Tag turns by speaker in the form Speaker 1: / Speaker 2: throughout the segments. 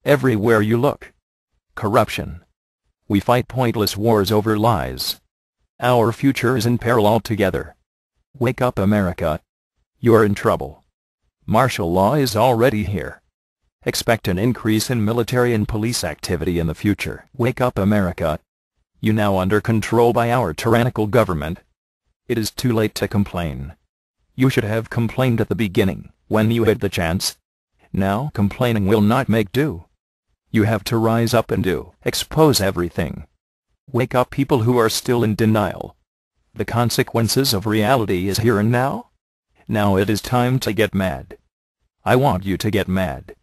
Speaker 1: everywhere you look. Corruption. We fight pointless wars over lies. Our future is in peril altogether. Wake up, America. You're in trouble. Martial law is already here. Expect an increase in military and police activity in the future. Wake up, America. You now under control by our tyrannical government. It is too late to complain. You should have complained at the beginning, when you had the chance. Now complaining will not make do. You have to rise up and expose everything. Wake up, people who are still in denial. The consequences of reality is here and now. Now it is time to get mad. I want you to get mad.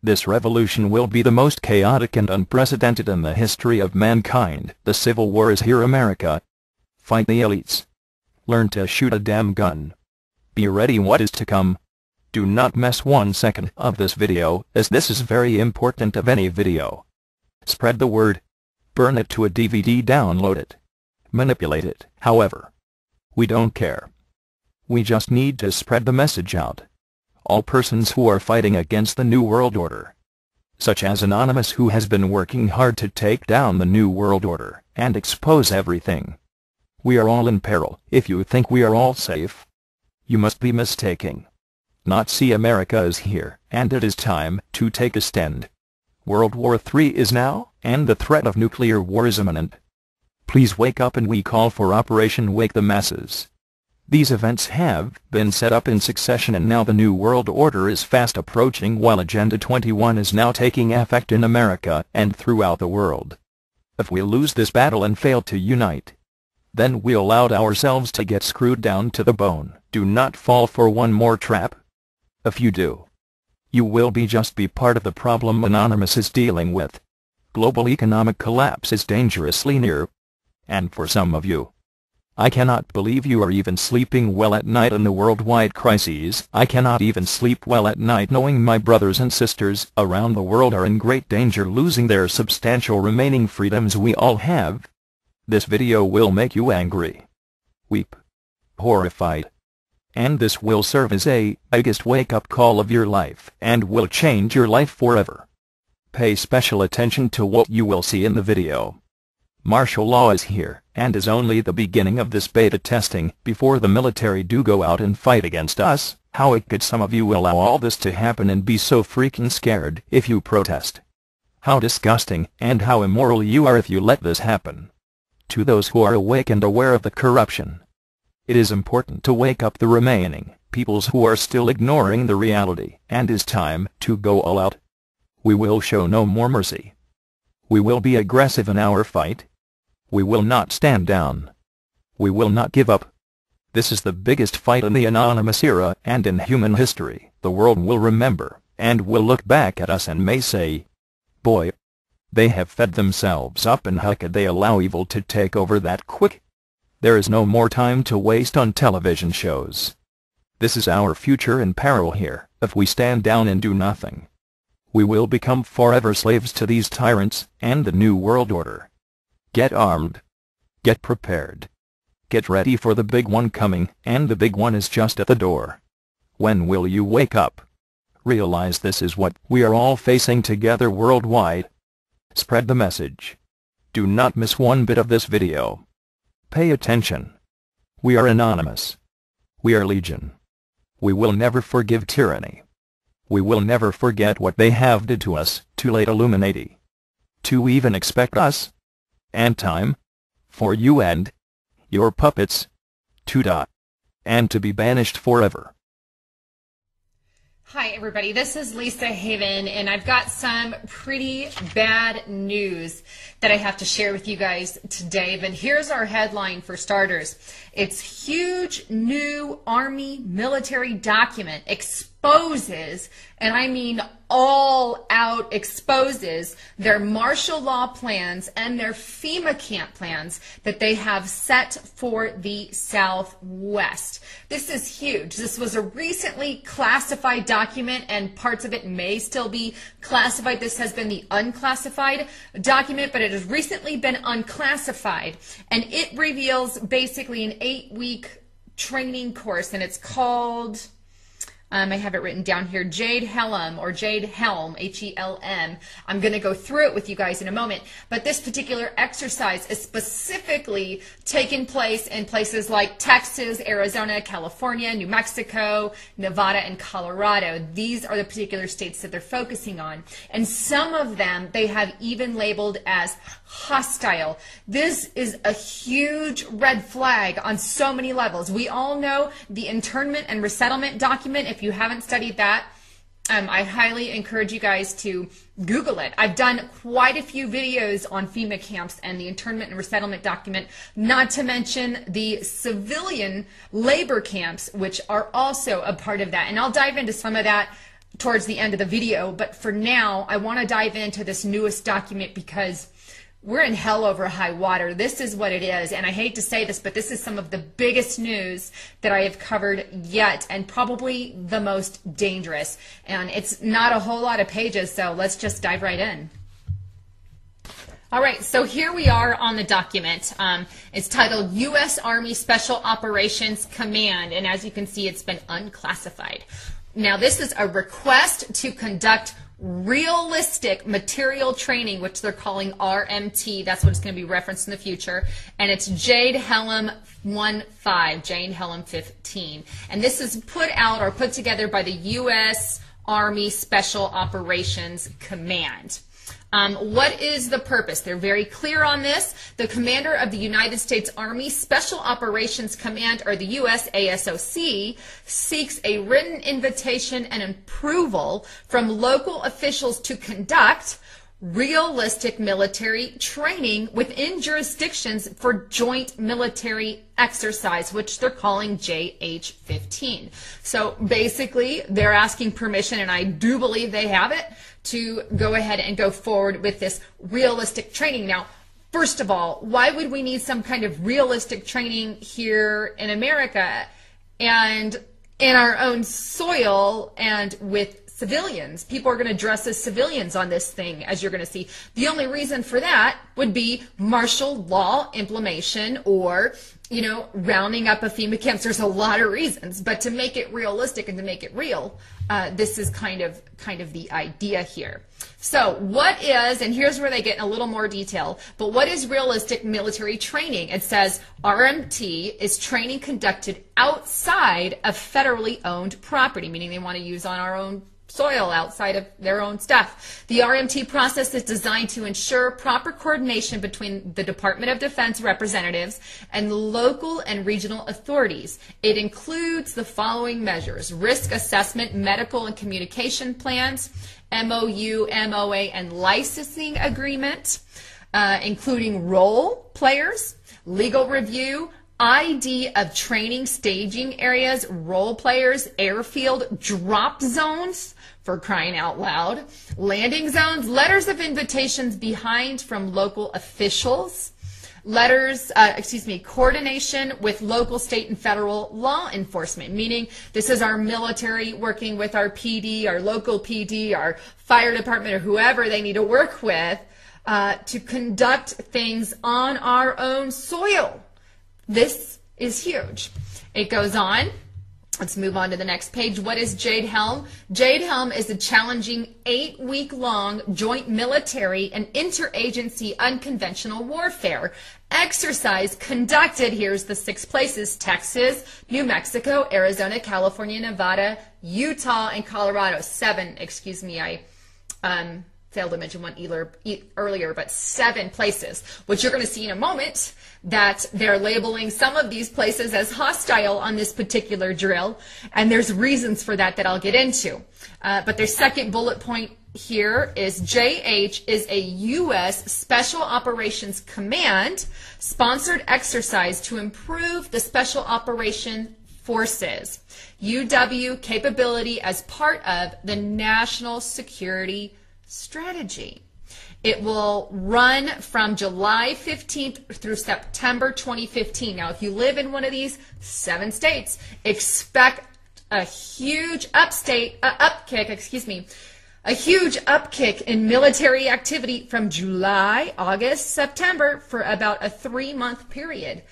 Speaker 1: This revolution will be the most chaotic and unprecedented in the history of mankind. The Civil War is here, America. Fight the elites. Learn to shoot a damn gun. Be ready what is to come. Do not miss 1 second of this video, as this is very important of any video. Spread the word. Burn it to a DVD, download it. Manipulate it, however. We don't care. We just need to spread the message out. All persons who are fighting against the New World Order, such as Anonymous, who has been working hard to take down the New World Order and expose everything. We are all in peril. If you think we are all safe, you must be mistaken. Not see, America is here, and it is time to take a stand. World War III is now, and the threat of nuclear war is imminent. Please wake up, and we call for Operation Wake the Masses. These events have been set up in succession, and now the New World Order is fast approaching, while Agenda 21 is now taking effect in America and throughout the world. If we lose this battle and fail to unite, then we allowed ourselves to get screwed down to the bone. Do not fall for one more trap. If you do, you will just be part of the problem Anonymous is dealing with. Global economic collapse is dangerously near. And for some of you, I cannot believe you are even sleeping well at night in the worldwide crises. I cannot even sleep well at night knowing my brothers and sisters around the world are in great danger, losing their substantial remaining freedoms we all have. This video will make you angry, weep, horrified. And this will serve as a biggest wake-up call of your life, and will change your life forever. Pay special attention to what you will see in the video. Martial law is here, and is only the beginning of this beta testing, before the military do go out and fight against us. How could some of you allow all this to happen and be so freaking scared if you protest? How disgusting, and how immoral you are if you let this happen. To those who are awake and aware of the corruption, it is important to wake up the remaining peoples who are still ignoring the reality, and it is time to go all out. We will show no more mercy. We will be aggressive in our fight. We will not stand down. We will not give up. This is the biggest fight in the Anonymous era and in human history. The world will remember, and will look back at us and may say, boy, they have fed themselves up, and how could they allow evil to take over that quick? There is no more time to waste on television shows. This is our future in peril here. If we stand down and do nothing, we will become forever slaves to these tyrants and the New World Order. Get armed. Get prepared. Get ready for the big one coming, and the big one is just at the door. When will you wake up? Realize this is what we are all facing together worldwide. Spread the message. Do not miss one bit of this video. Pay attention. We are Anonymous. We are Legion. We will never forgive tyranny. We will never forget what they have did to us. Too late, Illuminati, to even expect us. And time for you and your puppets to die and to be banished forever.
Speaker 2: Hi everybody, this is Lisa Haven, and I've got some pretty bad news that I have to share with you guys today. But here's our headline for starters. It's huge new Army military document exposes, and I mean all out exposes, their martial law plans and their FEMA camp plans that they have set for the Southwest. This is huge. This was a recently classified document, and parts of it may still be classified. This has been the unclassified document, but it has recently been unclassified, and it reveals basically an 8-week training course, and it's called I have it written down here, Jade Helm, or Jade Helm, H-E-L-M. I'm going to go through it with you guys in a moment. But this particular exercise is specifically taking place in places like Texas, Arizona, California, New Mexico, Nevada, and Colorado. These are the particular states that they're focusing on. And some of them they have even labeled as hostile. This is a huge red flag on so many levels. We all know the internment and resettlement document. If you haven't studied that, I highly encourage you guys to Google it. I've done quite a few videos on FEMA camps and the internment and resettlement document, not to mention the civilian labor camps, which are also a part of that. And I'll dive into some of that towards the end of the video. But for now, I want to dive into this newest document because we're in hell over high water. This is what it is. And I hate to say this, but this is some of the biggest news that I have covered yet, and probably the most dangerous. And it's not a whole lot of pages, so let's just dive right in. All right, so here we are on the document. It's titled U.S. Army Special Operations Command, and as you can see, it's been unclassified. Now, this is a request to conduct realistic material training, which they're calling RMT. That's what it's going to be referenced in the future. And it's Jade Helm 15, Jade Helm 15. And this is put out or put together by the U.S. Army Special Operations Command. What is the purpose? They're very clear on this. The commander of the United States Army Special Operations Command, or the USASOC, seeks a written invitation and approval from local officials to conduct realistic military training within jurisdictions for joint military exercise, which they're calling JH-15. So basically, they're asking permission, and I do believe they have it, to go ahead and go forward with this realistic training. Now, first of all, why would we need some kind of realistic training here in America and in our own soil and with civilians? People are going to dress as civilians on this thing, as you're going to see. The only reason for that would be martial law implementation, or, you know, rounding up a FEMA camps. There's a lot of reasons, but to make it realistic and to make it real, this is kind of the idea here. So what is, and here's where they get in a little more detail, but what is realistic military training? It says RMT is training conducted outside of federally owned property, meaning they want to use on our own soil outside of their own stuff. The RMT process is designed to ensure proper coordination between the Department of Defense representatives and local and regional authorities. It includes the following measures: risk assessment, medical and communication plans, MOU, MOA, and licensing agreement, including role players, legal review, ID of training staging areas, role players, airfield drop zones, for crying out loud, landing zones, letters of invitations behind from local officials, coordination with local, state, and federal law enforcement, meaning this is our military working with our PD, our local PD, our fire department, or whoever they need to work with to conduct things on our own soil. This is huge. It goes on. Let's move on to the next page. What is Jade Helm? Jade Helm is a challenging 8-week-long joint military and interagency unconventional warfare exercise conducted, here's the 6 places: Texas, New Mexico, Arizona, California, Nevada, Utah, and Colorado. 7, excuse me, I failed to mention one earlier, but 7 places, which you're going to see in a moment that they're labeling some of these places as hostile on this particular drill, and there's reasons for that that I'll get into. But their second bullet point here is JH is a U.S. Special Operations Command sponsored exercise to improve the Special Operation Forces UW capability as part of the National Security Strategy. It will run from July 15th through September 2015. Now, if you live in one of these 7 states, expect a huge upkick in military activity from July, August, September for about a 3-month period.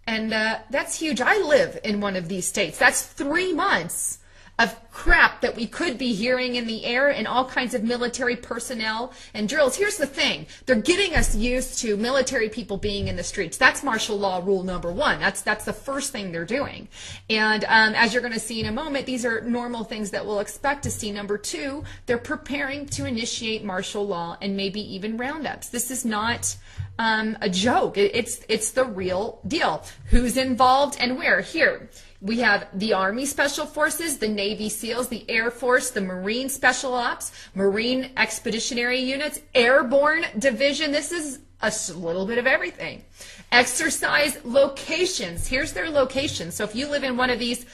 Speaker 2: And that's huge. I live in one of these states. That's 3 months of crap that we could be hearing in the air and all kinds of military personnel and drills. Here's the thing. They're getting us used to military people being in the streets. That's martial law rule number one. That's the first thing they're doing. And as you're going to see in a moment, these are normal things that we'll expect to see. Number two, they're preparing to initiate martial law and maybe even roundups. This is not a joke. It's the real deal. Who's involved and where? Here. We have the Army Special Forces, the Navy SEALs, the Air Force, the Marine Special Ops, Marine Expeditionary Units, Airborne Division. This is a little bit of everything. Exercise locations. Here's their locations. So if you live in one of these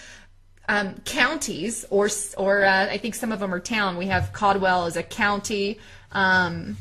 Speaker 2: counties, or I think some of them are town. We have Caldwell as a county. Some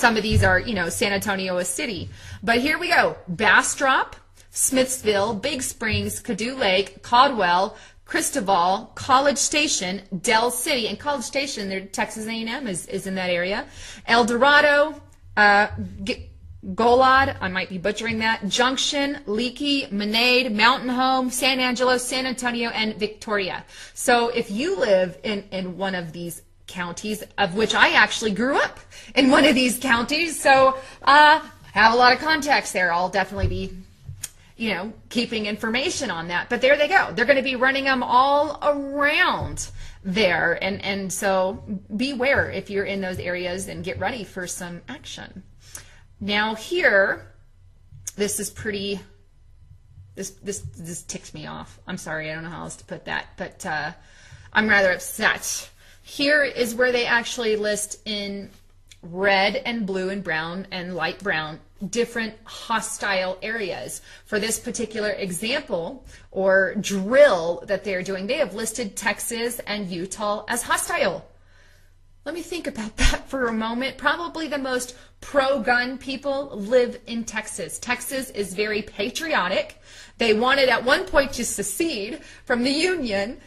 Speaker 2: of these are, San Antonio, a city. But here we go. Bastrop, Smithsville, Big Springs, Caddo Lake, Caldwell, Cristobal, College Station, Del City, and College Station, their Texas A&M is in that area. El Dorado, Golad, I might be butchering that, Junction, Leakey, Menade, Mountain Home, San Angelo, San Antonio, and Victoria. So if you live in one of these counties, of which I actually grew up in one of these counties, so have a lot of contacts there. I'll definitely be keeping information on that. But there they go. They're going to be running them all around there. And so beware if you're in those areas and get ready for some action. Now here, this is pretty, this ticks me off. I'm sorry, I don't know how else to put that, but I'm rather upset. Here is where they actually list in red and blue and brown and light brown different hostile areas. For this particular example or drill that they're doing, they have listed Texas and Utah as hostile. Let me think about that for a moment. Probably the most pro-gun people live in Texas. Texas is very patriotic. They wanted at one point to secede from the Union.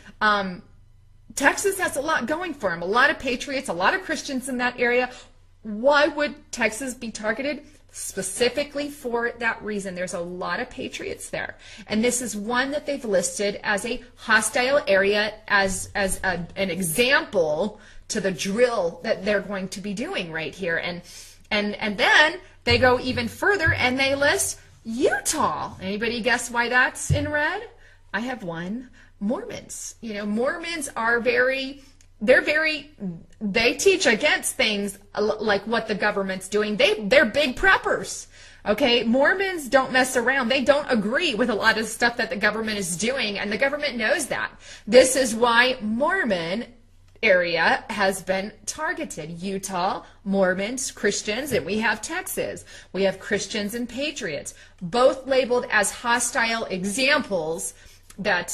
Speaker 2: Texas has a lot going for them. A lot of patriots, a lot of Christians in that area. Why would Texas be targeted? Specifically for that reason. There's a lot of patriots there. And this is one that they've listed as a hostile area as an example to the drill that they're going to be doing right here. And then they go even further and they list Utah. Anybody guess why that's in red? I have one. Mormons. Mormons are they teach against things like what the government's doing. They're big preppers. Okay, Mormons don't mess around. They don't agree with a lot of stuff that the government is doing, and the government knows that. This is why Mormon area has been targeted. Utah, Mormons, Christians, and we have Texas. We have Christians and patriots, both labeled as hostile examples that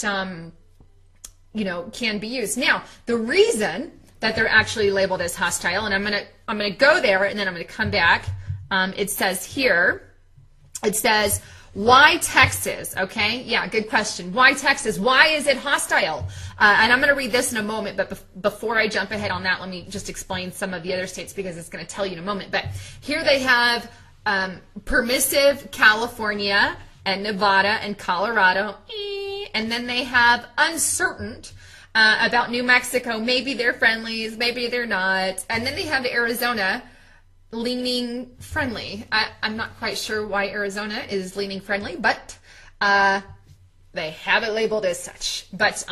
Speaker 2: can be used. Now, the reason that they're actually labeled as hostile, and I'm gonna go there and then I'm gonna come back. It says here, why Texas? Okay, yeah, good question. Why Texas? Why is it hostile? And I'm going to read this in a moment, but before I jump ahead on that, let me just explain some of the other states because it's going to tell you in a moment. But here they have permissive California and Nevada and Colorado, and then they have uncertain about New Mexico. Maybe they're friendlies, maybe they're not. And then they have Arizona leaning friendly. I'm not quite sure why Arizona is leaning friendly, but they have it labeled as such. But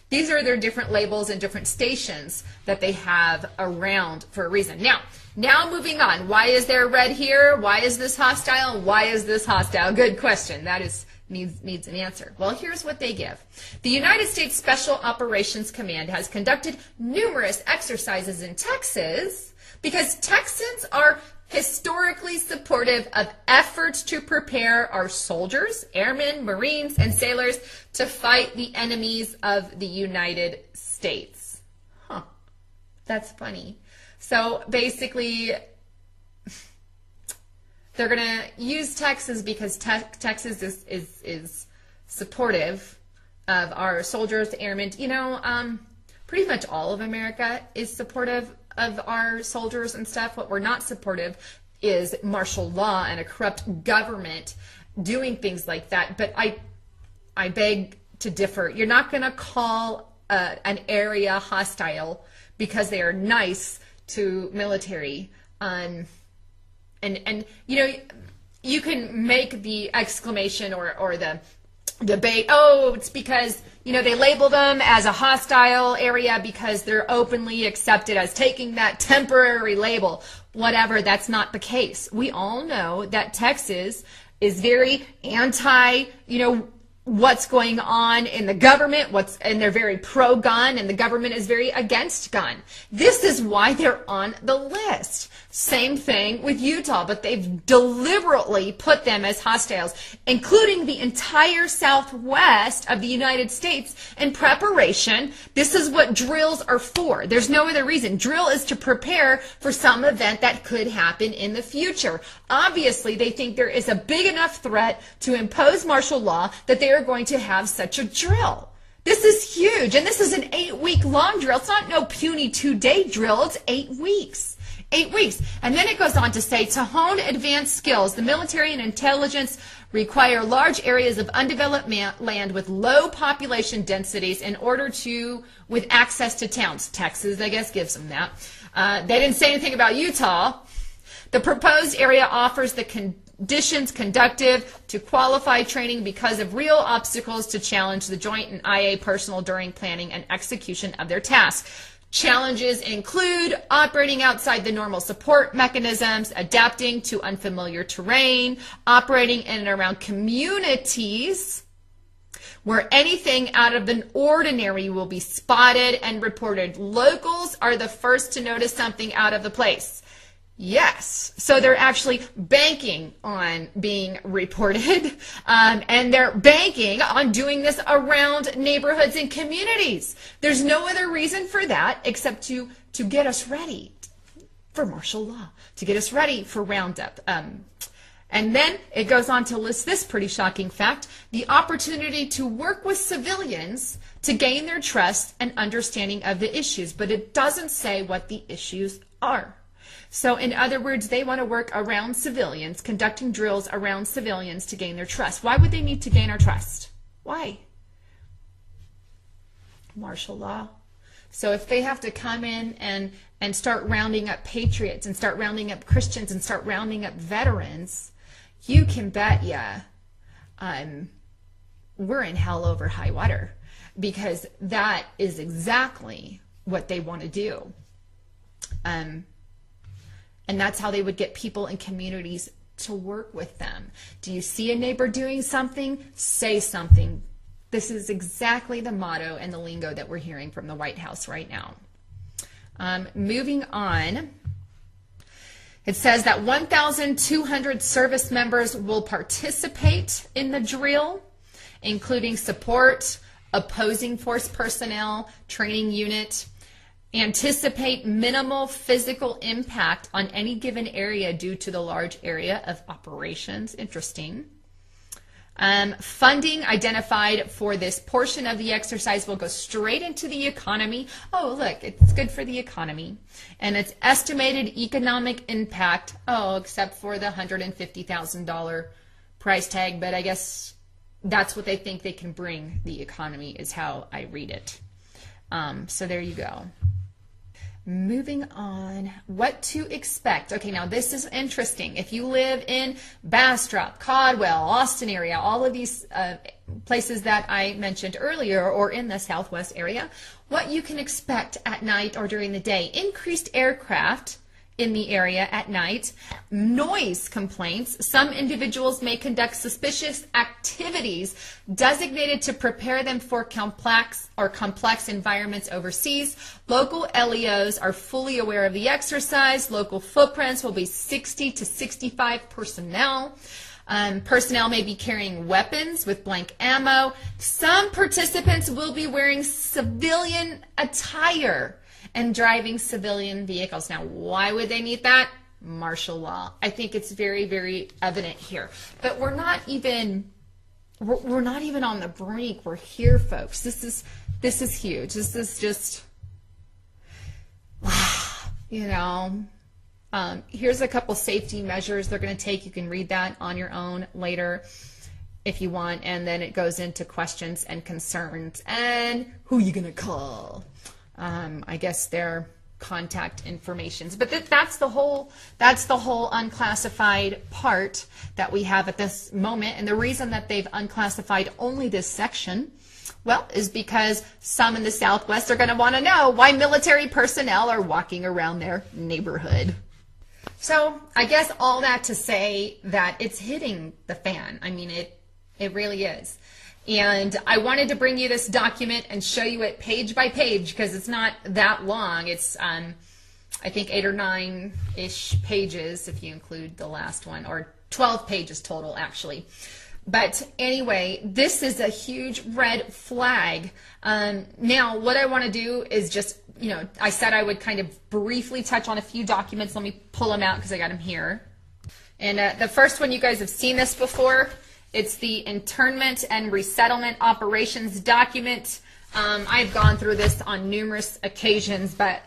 Speaker 2: these are their different labels and different stations that they have around for a reason. Now moving on. Why is there red here? Why is this hostile? Why is this hostile? Good question. That needs an answer. Well, here's what they give. The United States Special Operations Command has conducted numerous exercises in Texas because Texans are historically supportive of efforts to prepare our soldiers, airmen, Marines, and sailors to fight the enemies of the United States. Huh. That's funny. So basically, they're going to use Texas because Texas is supportive of our soldiers, airmen. Pretty much all of America is supportive of our soldiers and stuff. What we're not supportive is martial law and a corrupt government doing things like that. But I beg to differ. You're not going to call an area hostile because they are nice to military. And you know, you can make the exclamation or the debate, oh, it's because, you know, they label them as a hostile area because they're openly accepted as taking that temporary label. Whatever, that's not the case. We all know that Texas is very anti, you know, what's going on in the government, and they're very pro-gun, and the government is very against gun. This is why they're on the list. Same thing with Utah, but they've deliberately put them as hostiles, including the entire southwest of the United States in preparation. This is what drills are for. There's no other reason. Drill is to prepare for some event that could happen in the future. Obviously, they think there is a big enough threat to impose martial law that they are going to have such a drill. This is huge, and this is an 8-week long drill. It's not no puny 2-day drill. It's 8 weeks. 8 weeks. And then it goes on to say, to hone advanced skills, the military and intelligence require large areas of undeveloped land with low population densities in order to, with access to towns. Texas, I guess, gives them that. They didn't say anything about Utah. The proposed area offers the conditions conducive to qualified training because of real obstacles to challenge the joint and IA personnel during planning and execution of their task. Challenges include operating outside the normal support mechanisms, adapting to unfamiliar terrain, operating in and around communities where anything out of the ordinary will be spotted and reported. Locals are the first to notice something out of the place. Yes, so they're actually banking on being reported, and they're banking on doing this around neighborhoods and communities. There's no other reason for that except to get us ready for martial law, to get us ready for Roundup. And then it goes on to list this pretty shocking fact: the opportunity to work with civilians to gain their trust and understanding of the issues, but it doesn't say what the issues are. So in other words, they want to work around civilians, conducting drills around civilians to gain their trust. Why would they need to gain our trust? Why? Martial law. So if they have to come in and start rounding up patriots and start rounding up Christians and start rounding up veterans, you can bet we're in hell over high water, because that is exactly what they want to do. And that's how they would get people in communities to work with them. Do you see a neighbor doing something? Say something. This is exactly the motto and the lingo that we're hearing from the White House right now. Moving on, it says that 1,200 service members will participate in the drill, including support, opposing force personnel, training unit. Anticipate minimal physical impact on any given area due to the large area of operations. Interesting. Funding identified for this portion of the exercise will go straight into the economy. Oh, look, it's good for the economy. And its estimated economic impact, except for the $150,000 price tag, but I guess that's what they think they can bring the economy, is how I read it. So there you go. Moving on, what to expect. Okay, now this is interesting. If you live in Bastrop, Caldwell, Austin area, all of these places that I mentioned earlier, or in the Southwest area, what you can expect at night or during the day: increased aircraft in the area at night, noise complaints. Some individuals may conduct suspicious activities designated to prepare them for complex environments overseas. Local LEOs are fully aware of the exercise. Local footprints will be 60 to 65 personnel. Personnel may be carrying weapons with blank ammo. Some participants will be wearing civilian attire and driving civilian vehicles. Now, why would they need that? Martial law. I think it's very, very evident here. But we're not even on the brink. We're here, folks. This is huge. This is just, here's a couple safety measures they're going to take. You can read that on your own later. if you want, and then it goes into questions and concerns and who you gonna call. I guess their contact informations, but that's the whole unclassified part that we have at this moment. And the reason that they've unclassified only this section, well, is because some in the Southwest are going to want to know why military personnel are walking around their neighborhood. So I guess all that to say that it's hitting the fan. I mean, it really is. And I wanted to bring you this document and show you it page by page because it's not that long. It's, I think, 8 or 9-ish pages if you include the last one, or 12 pages total, actually. But anyway, this is a huge red flag. Now, what I want to do is just, I said I would kind of briefly touch on a few documents. Let me pull them out because I got them here. And the first one, you guys have seen this before. It's the Internment and Resettlement Operations document. I've gone through this on numerous occasions, but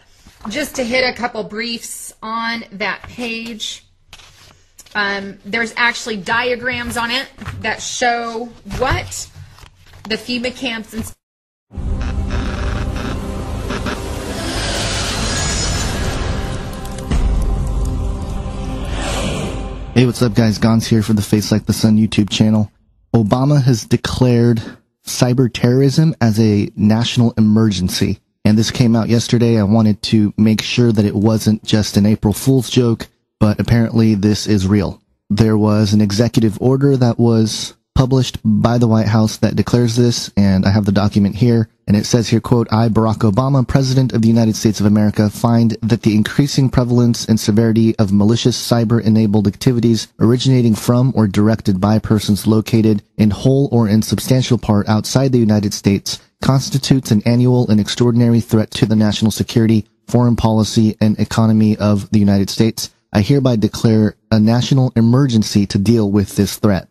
Speaker 2: just to hit a couple briefs on that page, there's actually diagrams on it that show what the FEMA camps and
Speaker 3: Hey, what's up guys? Gons here for the Face Like the Sun YouTube channel. Obama has declared cyber terrorism as a national emergency. And this came out yesterday. I wanted to make sure that it wasn't just an April Fool's joke, but apparently this is real. There was an executive order that was published by the White House that declares this, and I have the document here, and it says here, quote, I, Barack Obama, President of the United States of America, find that the increasing prevalence and severity of malicious cyber-enabled activities originating from or directed by persons located in whole or in substantial part outside the United States constitutes an annual and extraordinary threat to the national security, foreign policy, and economy of the United States. I hereby declare a national emergency to deal with this threat.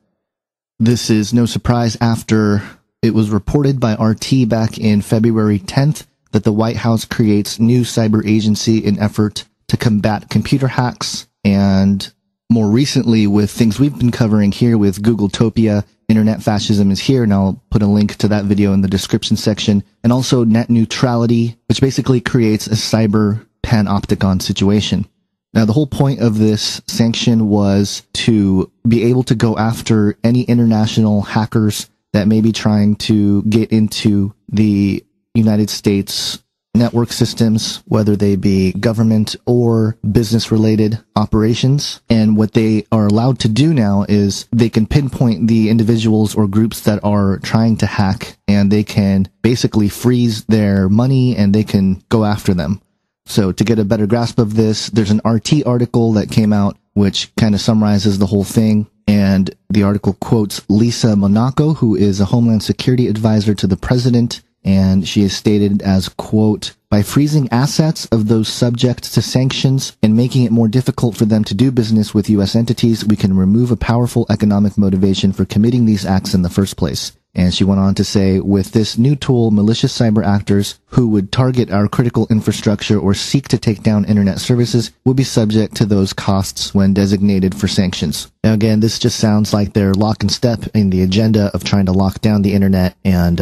Speaker 3: This is no surprise after it was reported by RT back in February 10th that the White House creates new cyber agency in effort to combat computer hacks, and more recently with things we've been covering here with Googletopia, Internet Fascism is here, and I'll put a link to that video in the description section, and also net neutrality, which basically creates a cyber panopticon situation. Now, the whole point of this sanction was to be able to go after any international hackers that may be trying to get into the United States network systems, whether they be government or business-related operations. And what they are allowed to do now is they can pinpoint the individuals or groups that are trying to hack, and they can basically freeze their money and they can go after them. So to get a better grasp of this, there's an RT article that came out which kind of summarizes the whole thing. And the article quotes Lisa Monaco, who is a Homeland Security advisor to the president. And she is stated as, quote, by freezing assets of those subject to sanctions and making it more difficult for them to do business with U.S. entities, we can remove a powerful economic motivation for committing these acts in the first place. And she went on to say, with this new tool, malicious cyber actors who would target our critical infrastructure or seek to take down internet services will be subject to those costs when designated for sanctions. Now again, this just sounds like they're lock and step in the agenda of trying to lock down the internet and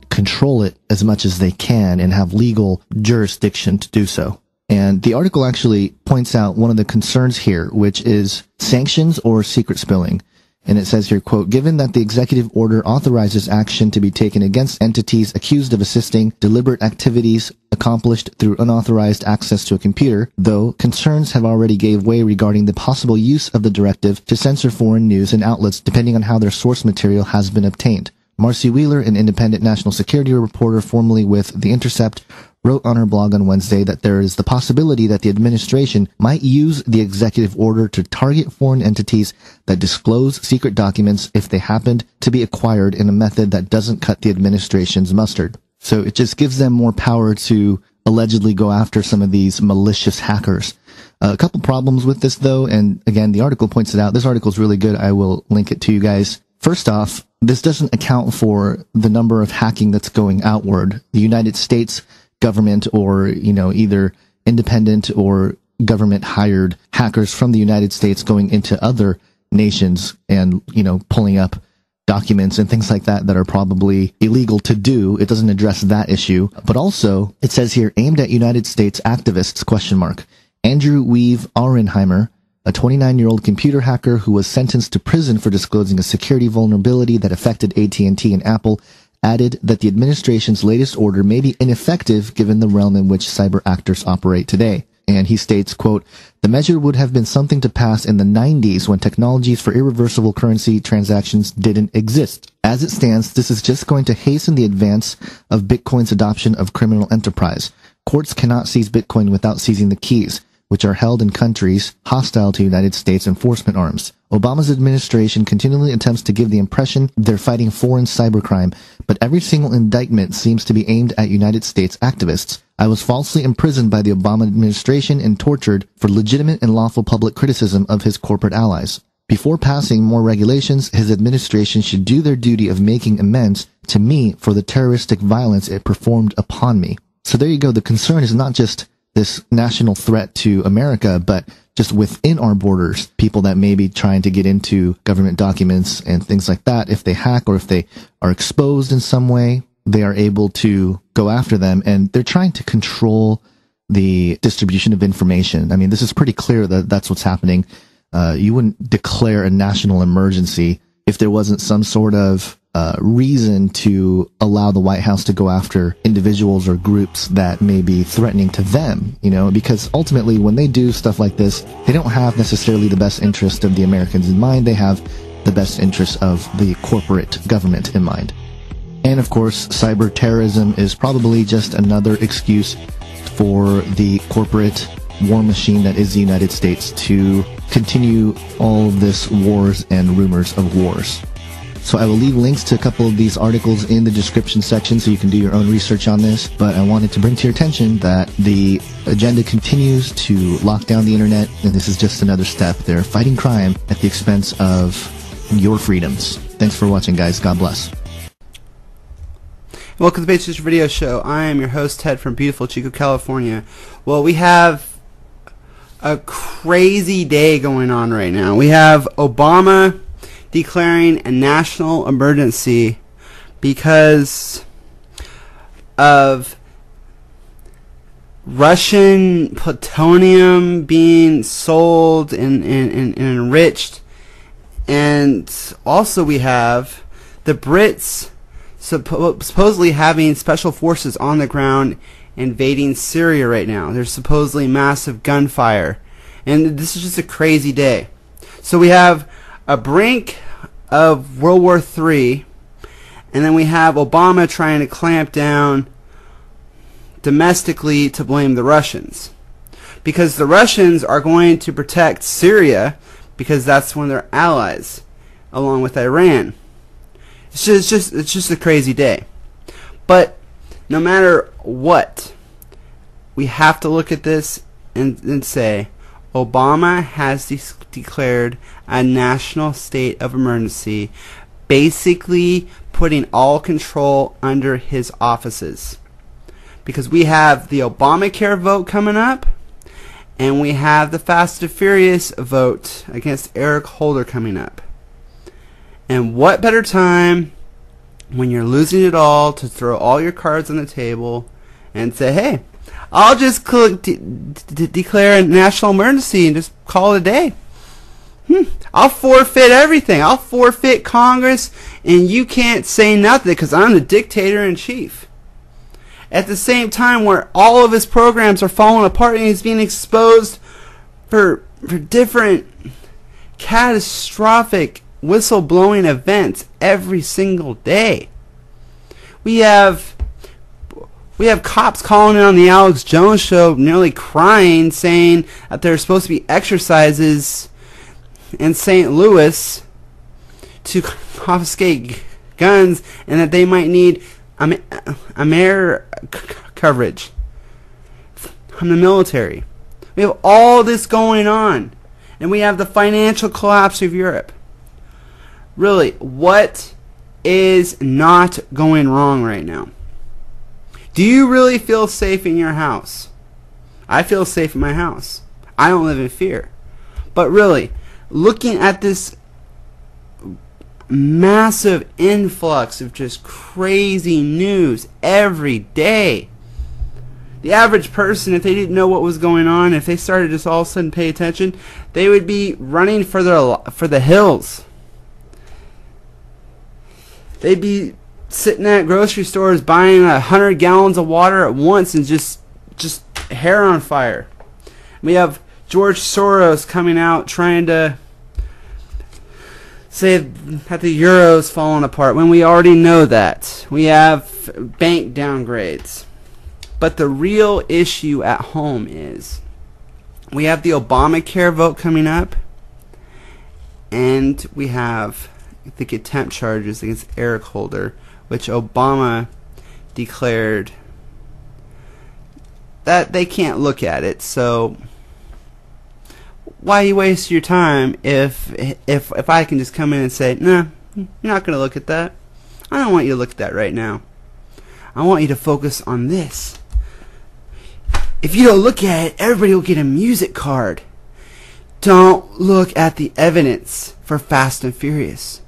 Speaker 3: control it as much as they can and have legal jurisdiction to do so. And the article actually points out one of the concerns here, which is sanctions or secret spilling. And it says here, quote, given that the executive order authorizes action to be taken against entities accused of assisting deliberate activities accomplished through unauthorized access to a computer, though concerns have already gave way regarding the possible use of the directive to censor foreign news and outlets depending on how their source material has been obtained. Marcy Wheeler, an independent national security reporter formerly with The Intercept, wrote on her blog on Wednesday that there is the possibility that the administration might use the executive order to target foreign entities that disclose secret documents if they happened to be acquired in a method that doesn't cut the administration's mustard. So it just gives them more power to allegedly go after some of these malicious hackers. A couple problems with this, though, and again, the article points it out. This article is really good. I will link it to you guys. First off, this doesn't account for the number of hacking that's going outward. The United States government or, either independent or government hired hackers from the United States going into other nations and, pulling up documents and things like that that are probably illegal to do. It doesn't address that issue. But also, it says here, aimed at United States activists, question mark. Andrew Weave Aurenheimer, a 29-year-old computer hacker who was sentenced to prison for disclosing a security vulnerability that affected AT&T and Apple, added that the administration's latest order may be ineffective given the realm in which cyber actors operate today. And he states, quote, the measure would have been something to pass in the 90s when technologies for irreversible currency transactions didn't exist. As it stands, this is just going to hasten the advance of Bitcoin's adoption of criminal enterprise. Courts cannot seize Bitcoin without seizing the keys, which are held in countries hostile to United States enforcement arms. Obama's administration continually attempts to give the impression they're fighting foreign cybercrime, but every single indictment seems to be aimed at United States activists. I was falsely imprisoned by the Obama administration and tortured for legitimate and lawful public criticism of his corporate allies. Before passing more regulations, his administration should do their duty of making amends to me for the terroristic violence it performed upon me. So there you go. The concern is not just this national threat to America, but just within our borders, people that may be trying to get into government documents and things like that. If they hack or if they are exposed in some way, they are able to go after them, and they're trying to control the distribution of information. I mean, this is pretty clear that that's what's happening. You wouldn't declare a national emergency if there wasn't some sort of reason to allow the White House to go after individuals or groups that may be threatening to them, you know, because ultimately when they do stuff like this, they don't have necessarily the best interest of the Americans in mind. They have the best interest of the corporate government in mind. And of course, cyber terrorism is probably just another excuse for the corporate war machine that is the United States to continue all of this wars and rumors of wars. So I will leave links to a couple of these articles in the description section so you can do your own research on this, but I wanted to bring to your attention that the agenda continues to lock down the internet, and this is just another step. They're fighting crime at the expense of your freedoms. Thanks for watching, guys. God bless.
Speaker 4: Welcome to the Basic Video Show. I am your host, Ted, from beautiful Chico, California. Well, we have a crazy day going on right now. We have Obama declaring a national emergency because of Russian plutonium being sold and enriched. And also we have the Brits supposedly having special forces on the ground invading Syria right now. There's supposedly massive gunfire. And this is just a crazy day. So we have a brink of World War III, and then we have Obama trying to clamp down domestically to blame the Russians, because the Russians are going to protect Syria because that's one of their allies, along with Iran. It's just a crazy day. But no matter what, we have to look at this and say Obama has declared a national state of emergency, basically putting all control under his offices. Because we have the Obamacare vote coming up, and we have the Fast and Furious vote against Eric Holder coming up. And what better time when you're losing it all to throw all your cards on the table and say, hey, I'll just declare a national emergency and just call it a day. I'll forfeit everything. I'll forfeit Congress, and you can't say nothing because I'm the dictator-in-chief. At the same time where all of his programs are falling apart and he's being exposed for different catastrophic whistleblowing events every single day. We have cops calling in on the Alex Jones show, nearly crying, saying that there's supposed to be exercises in St. Louis to confiscate guns, and that they might need air coverage from the military. We have all this going on, and we have the financial collapse of Europe. Really, what is not going wrong right now? Do you really feel safe in your house? I feel safe in my house. I don't live in fear. But really, looking at this massive influx of just crazy news every day. The average person, if they didn't know what was going on, if they started just all of a sudden pay attention, they would be running for the hills. They'd be sitting at grocery stores buying 100 gallons of water at once and just hair on fire. We have George Soros coming out trying to say that the euro's falling apart when we already know that. We have bank downgrades. But the real issue at home is we have the Obamacare vote coming up, and we have the contempt charges against Eric Holder, which Obama declared that they can't look at it. So why you waste your time if I can just come in and say, nah, you're not going to look at that. I don't want you to look at that right now. I want you to focus on this. If you don't look at it, everybody will get a music card. Don't look at the evidence for Fast and Furious.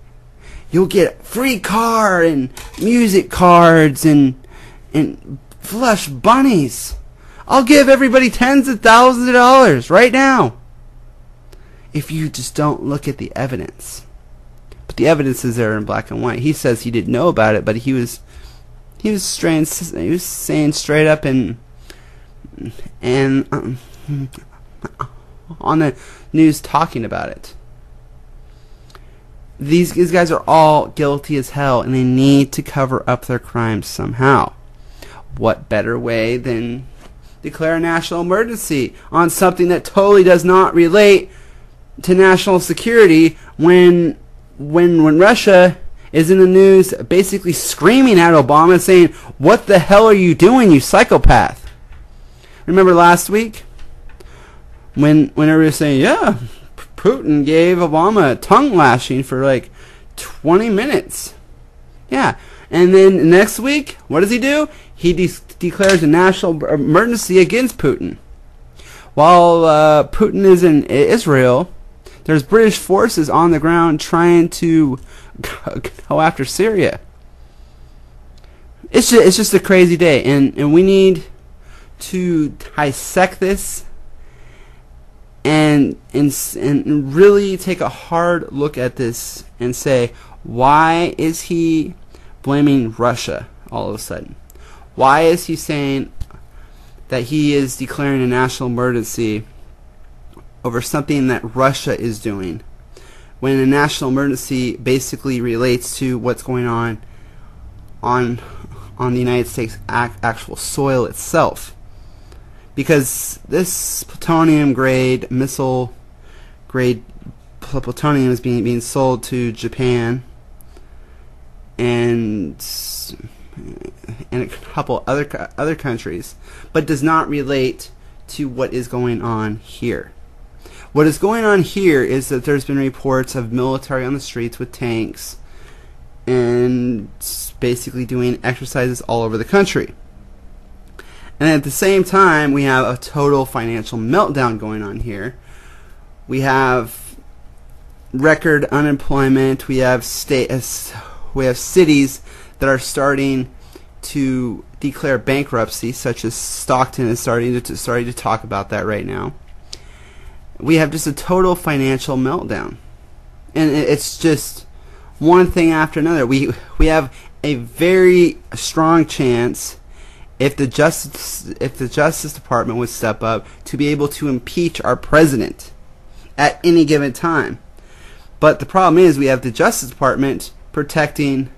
Speaker 4: You'll get a free car and music cards and plush bunnies. I'll give everybody tens of thousands of dollars right now if you just don't look at the evidence. But the evidence is there in black and white. He says he didn't know about it, but he was saying straight up and on the news talking about it. These guys are all guilty as hell, and they need to cover up their crimes somehow. What better way than declare a national emergency on something that totally does not relate to national security when Russia is in the news basically screaming at Obama saying, "What the hell are you doing, you psychopath?" Remember last week when everybody was saying, yeah, Putin gave Obama a tongue lashing for like 20 minutes. Yeah. And then next week, what does he do? He declares a national emergency against Putin. While Putin is in Israel, there's British forces on the ground trying to go after Syria. It's just a crazy day, and we need to dissect this and really take a hard look at this and say, why is he blaming Russia all of a sudden? Why is he saying that he is declaring a national emergency over something that Russia is doing, when a national emergency basically relates to what's going on the United States actual soil itself? Because this plutonium-grade, missile-grade plutonium is being sold to Japan and a couple other countries, but does not relate to what is going on here. What is going on here is that there's been reports of military on the streets with tanks and basically doing exercises all over the country. And at the same time, we have a total financial meltdown going on here. We have record unemployment. We have cities that are starting to declare bankruptcy, such as Stockton is starting to talk about that right now. We have just a total financial meltdown, and it's just one thing after another. We have a very strong chance, if the Justice Department would step up, to be able to impeach our president at any given time. But the problem is we have the Justice Department protecting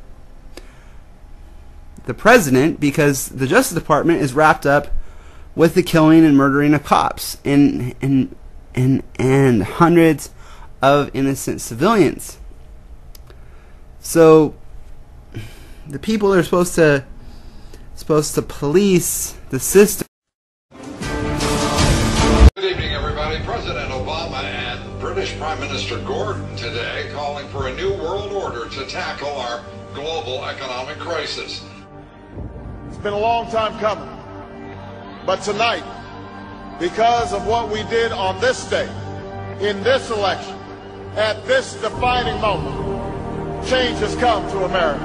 Speaker 4: the president, because the Justice Department is wrapped up with the killing and murdering of cops and hundreds of innocent civilians. So the people that are supposed to police the system.
Speaker 5: Good evening, everybody. President Obama and British Prime Minister Gordon today calling for a new world order to tackle our global economic crisis.
Speaker 6: It's been a long time coming, but tonight, because of what we did on this day, in this election, at this defining moment, change has come to America.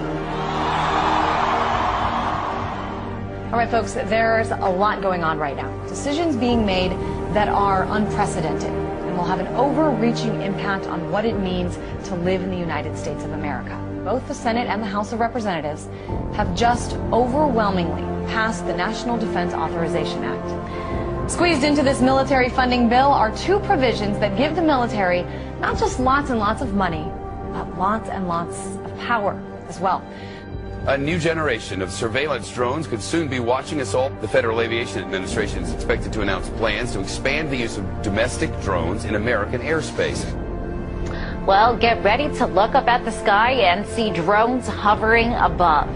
Speaker 7: All right, folks, there's a lot going on right now. Decisions being made that are unprecedented and will have an overreaching impact on what it means to live in the United States of America. Both the Senate and the House of Representatives have just overwhelmingly passed the National Defense Authorization Act. Squeezed into this military funding bill are two provisions that give the military not just lots and lots of money, but lots and lots of power as well.
Speaker 8: A new generation of surveillance drones could soon be watching us all. The Federal Aviation Administration is expected to announce plans to expand the use of domestic drones in American airspace.
Speaker 9: Well, get ready to look up at the sky and see drones hovering above.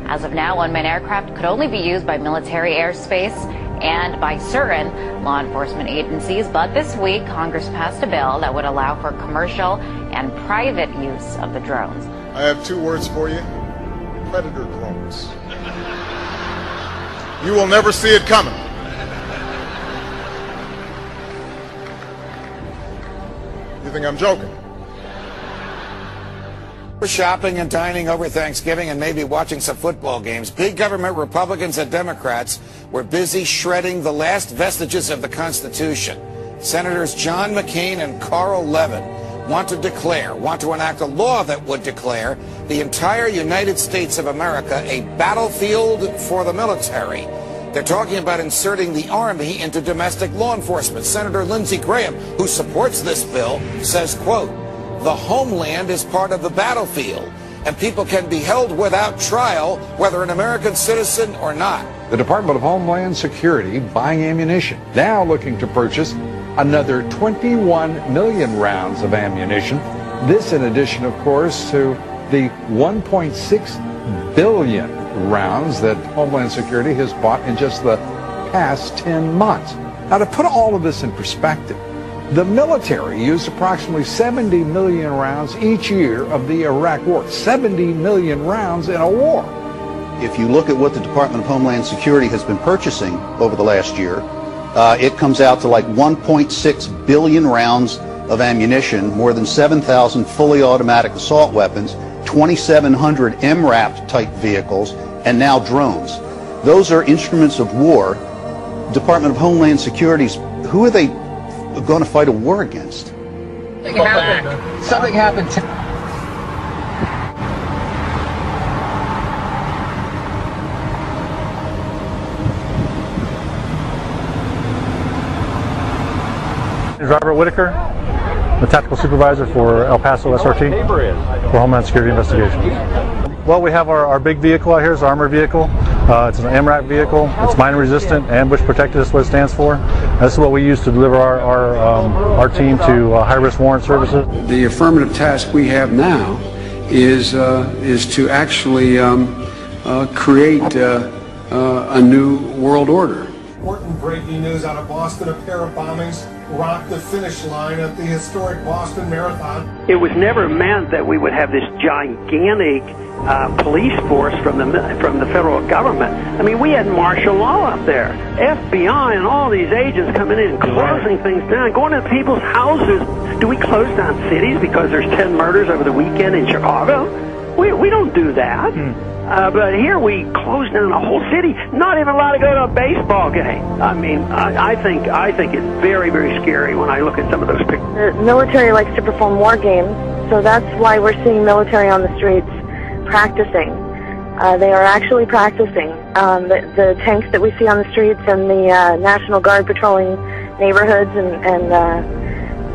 Speaker 9: As of now, unmanned aircraft could only be used by military airspace and by certain law enforcement agencies. But this week, Congress passed a bill that would allow for commercial and private use of the drones.
Speaker 6: I have two words for you: predator drones. You will never see it coming. You think I'm joking?
Speaker 10: We're shopping and dining over Thanksgiving and maybe watching some football games. Big government Republicans and Democrats were busy shredding the last vestiges of the Constitution. Senators John McCain and Carl Levin want to enact a law that would declare the entire United States of America a battlefield for the military. They're talking about inserting the Army into domestic law enforcement. Senator Lindsey Graham, who supports this bill, says, quote, "The homeland is part of the battlefield, and people can be held without trial, whether an American citizen or not."
Speaker 11: The Department of Homeland Security buying ammunition, now looking to purchase another 21 million rounds of ammunition. This in addition, of course, to the 1.6 billion rounds that Homeland Security has bought in just the past 10 months. Now, to put all of this in perspective, the military used approximately 70 million rounds each year of the Iraq War. 70 million rounds in a war.
Speaker 12: If you look at what the Department of Homeland Security has been purchasing over the last year, it comes out to like 1.6 billion rounds of ammunition, more than 7,000 fully automatic assault weapons, 2,700 MRAP type vehicles, and now drones. Those are instruments of war. Department of Homeland Security's, who are they going to fight a war against?
Speaker 13: Something happened.
Speaker 14: Robert Whitaker, the Tactical Supervisor for El Paso SRT for Homeland Security Investigations. Well, we have our big vehicle out here. It's an armored vehicle. It's an MRAP vehicle. It's mine resistant, ambush protected is what it stands for. This is what we use to deliver our team to high-risk warrant services.
Speaker 15: The affirmative task we have now is to actually create a new world order.
Speaker 16: Important breaking news out of Boston: a pair of bombings rocked the finish line at the historic Boston Marathon.
Speaker 17: It was never meant that we would have this gigantic police force from the federal government. I mean, we had martial law up there. FBI and all these agents coming in and closing things down, going to people's houses. Do we close down cities because there's 10 murders over the weekend in Chicago? We don't do that. But here we close down a whole city, not even allowed to go to a baseball game. I mean, I think it's very, very scary when I look at some of those pictures.
Speaker 18: The military likes to perform war games, so that's why we're seeing military on the streets practicing. They are actually practicing. The tanks that we see on the streets and the National Guard patrolling neighborhoods and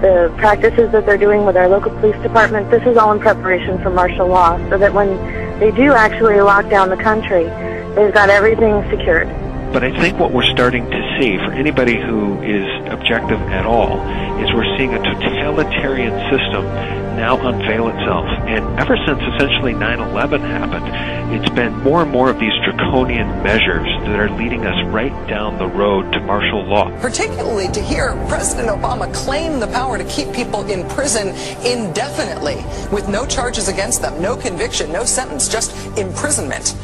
Speaker 18: the practices that they're doing with our local police department, this is all in preparation for martial law, so that when they do actually lock down the country, they've got everything secured.
Speaker 19: But I think what we're starting to see, for anybody who is objective at all, is we're seeing a totalitarian system now unveil itself. And ever since essentially 9/11 happened, it's been more and more of these draconian measures that are leading us right down the road to martial law.
Speaker 20: Particularly to hear President Obama claim the power to keep people in prison indefinitely with no charges against them, no conviction, no sentence, just imprisonment.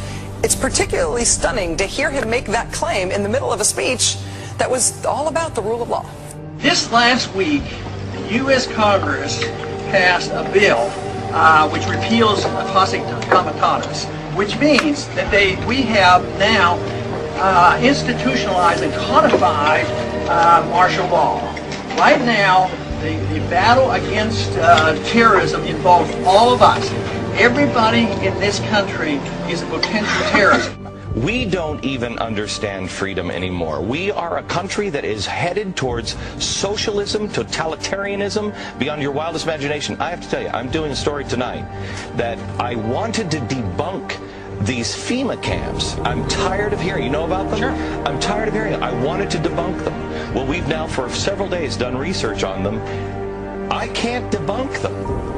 Speaker 20: It's particularly stunning to hear him make that claim in the middle of a speech that was all about the rule of law.
Speaker 21: This last week, the U.S. Congress passed a bill
Speaker 13: which repeals posse comitatus, which means that we have now institutionalized and codified martial law. Right now, the battle against terrorism involves all of us. Everybody in this country is a potential terrorist.
Speaker 21: We don't even understand freedom anymore. We are a country that is headed towards socialism, totalitarianism, beyond your wildest imagination. I have to tell you, I'm doing a story tonight that I wanted to debunk these FEMA camps. I'm tired of hearing. You know about them? Sure. I'm tired of hearing it. I wanted to debunk them. Well, we've now for several days done research on them. I can't debunk them.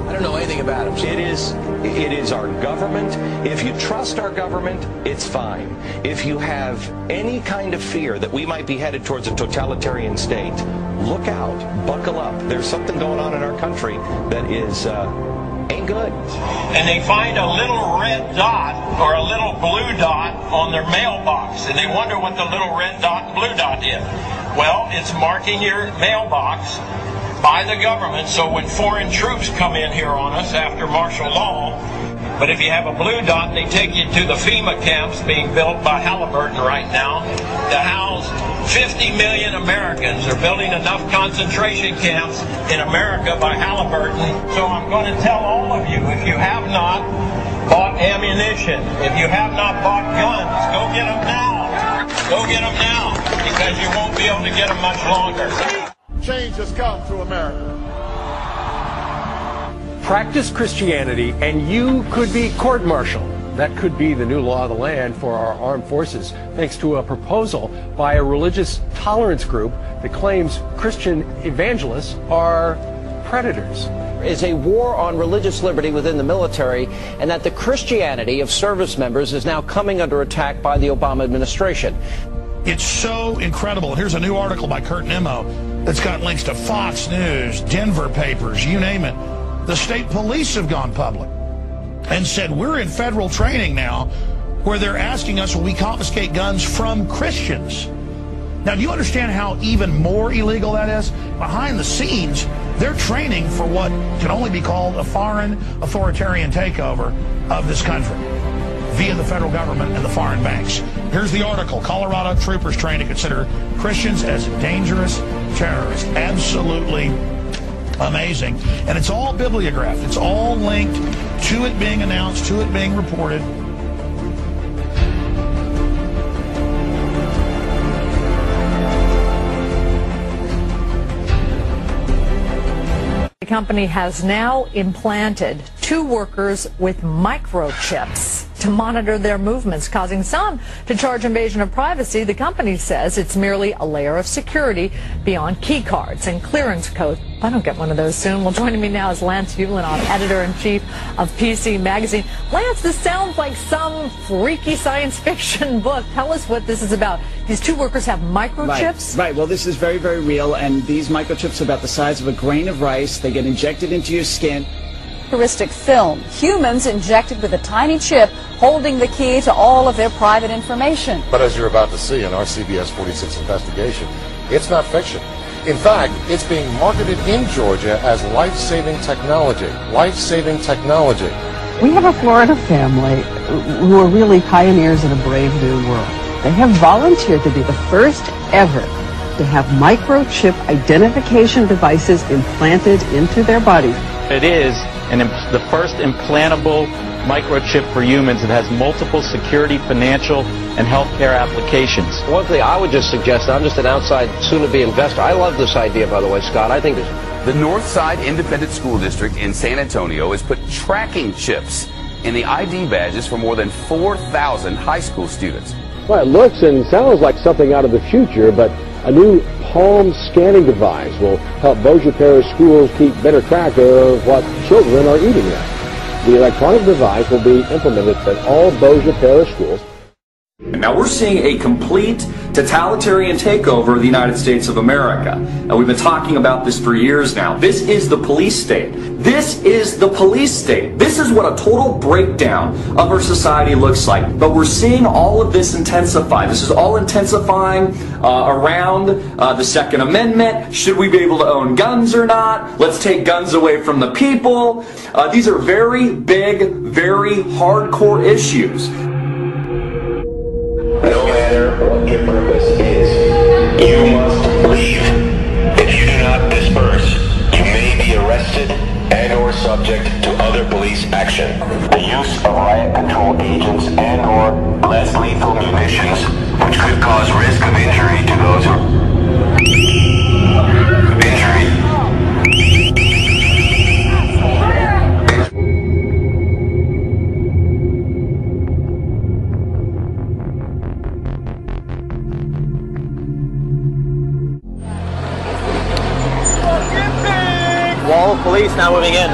Speaker 22: I don't know anything about them.
Speaker 21: It is our government. If you trust our government, it's fine. If you have any kind of fear that we might be headed towards a totalitarian state, look out, buckle up. There's something going on in our country that is ain't good.
Speaker 23: And they find a little red dot or a little blue dot on their mailbox, and they wonder what the little red dot and blue dot is. Well, it's marking your mailbox by the government, so when foreign troops come in here on us after martial law, but if you have a blue dot, they take you to the FEMA camps being built by Halliburton right now to house 50 million Americans. They're building enough concentration camps in America by Halliburton. So I'm going to tell all of you, if you have not bought ammunition, if you have not bought guns, go get them now. Go get them now, because you won't be able to get them much longer.
Speaker 6: Change has come to America.
Speaker 24: Practice Christianity and you could be court-martialed. That could be the new law of the land for our armed forces, thanks to a proposal by a religious tolerance group that claims Christian evangelists are predators.
Speaker 22: Is a war on religious liberty within the military, and that the Christianity of service members is now coming under attack by the Obama administration.
Speaker 25: It's so incredible. Here's a new article by Kurt Nimmo that's got links to Fox News, Denver papers, you name it. The state police have gone public and said, we're in federal training now where they're asking us, will we confiscate guns from Christians? Now, do you understand how even more illegal that is? Behind the scenes, they're training for what can only be called a foreign authoritarian takeover of this country via the federal government and the foreign banks. Here's the article. Colorado troopers trained to consider Christians as dangerous terrorists. Absolutely amazing. And it's all bibliographed. It's all linked to it being announced, to it being reported.
Speaker 26: The company has now implanted 2 workers with microchips to monitor their movements, causing some to charge invasion of privacy. The company says it's merely a layer of security beyond key cards and clearance codes. I don't get one of those soon. Well, joining me now is Lance Ulanoff, editor-in-chief of PC Magazine. Lance, this sounds like some freaky science fiction book. Tell us what this is about. These 2 workers have microchips?
Speaker 27: Right. Well, this is very, very real, and these microchips are about the size of a grain of rice. They get injected into your skin.
Speaker 28: Futuristic film. Humans injected with a tiny chip holding the key to all of their private information.
Speaker 29: But as you're about to see in our CBS 46 investigation, it's not fiction. In fact, it's being marketed in Georgia as life-saving technology. Life-saving technology.
Speaker 30: We have a Florida family who are really pioneers in a brave new world. They have volunteered to be the first ever to have microchip identification devices implanted into their bodies.
Speaker 31: It is the first implantable microchip for humans that has multiple security, financial, and healthcare applications.
Speaker 32: One thing I would just suggest, I'm just an outside, soon-to-be investor. I love this idea, by the way, Scott. I think
Speaker 8: the Northside Independent School District in San Antonio has put tracking chips in the ID badges for more than 4,000 high school students.
Speaker 33: Well, it looks and sounds like something out of the future, but a new palm scanning device will help Bossier Parish schools keep better track of what children are eating at. The electronic device will be implemented at all Bossier Parish schools.
Speaker 1: Now we're seeing a complete totalitarian takeover of the United States of America. And we've been talking about this for years now. This is the police state. This is the police state. This is what a total breakdown of our society looks like. But we're seeing all of this intensify. This is all intensifying around the Second Amendment. Should we be able to own guns or not? Let's take guns away from the people. These are very big, very hardcore issues.
Speaker 2: No matter what your purpose is, you must leave. If you do not disperse, you may be arrested and or subject to other police action. The use of riot control agents and or less lethal munitions, which could cause risk of injury to those who
Speaker 3: Wall of police now moving in.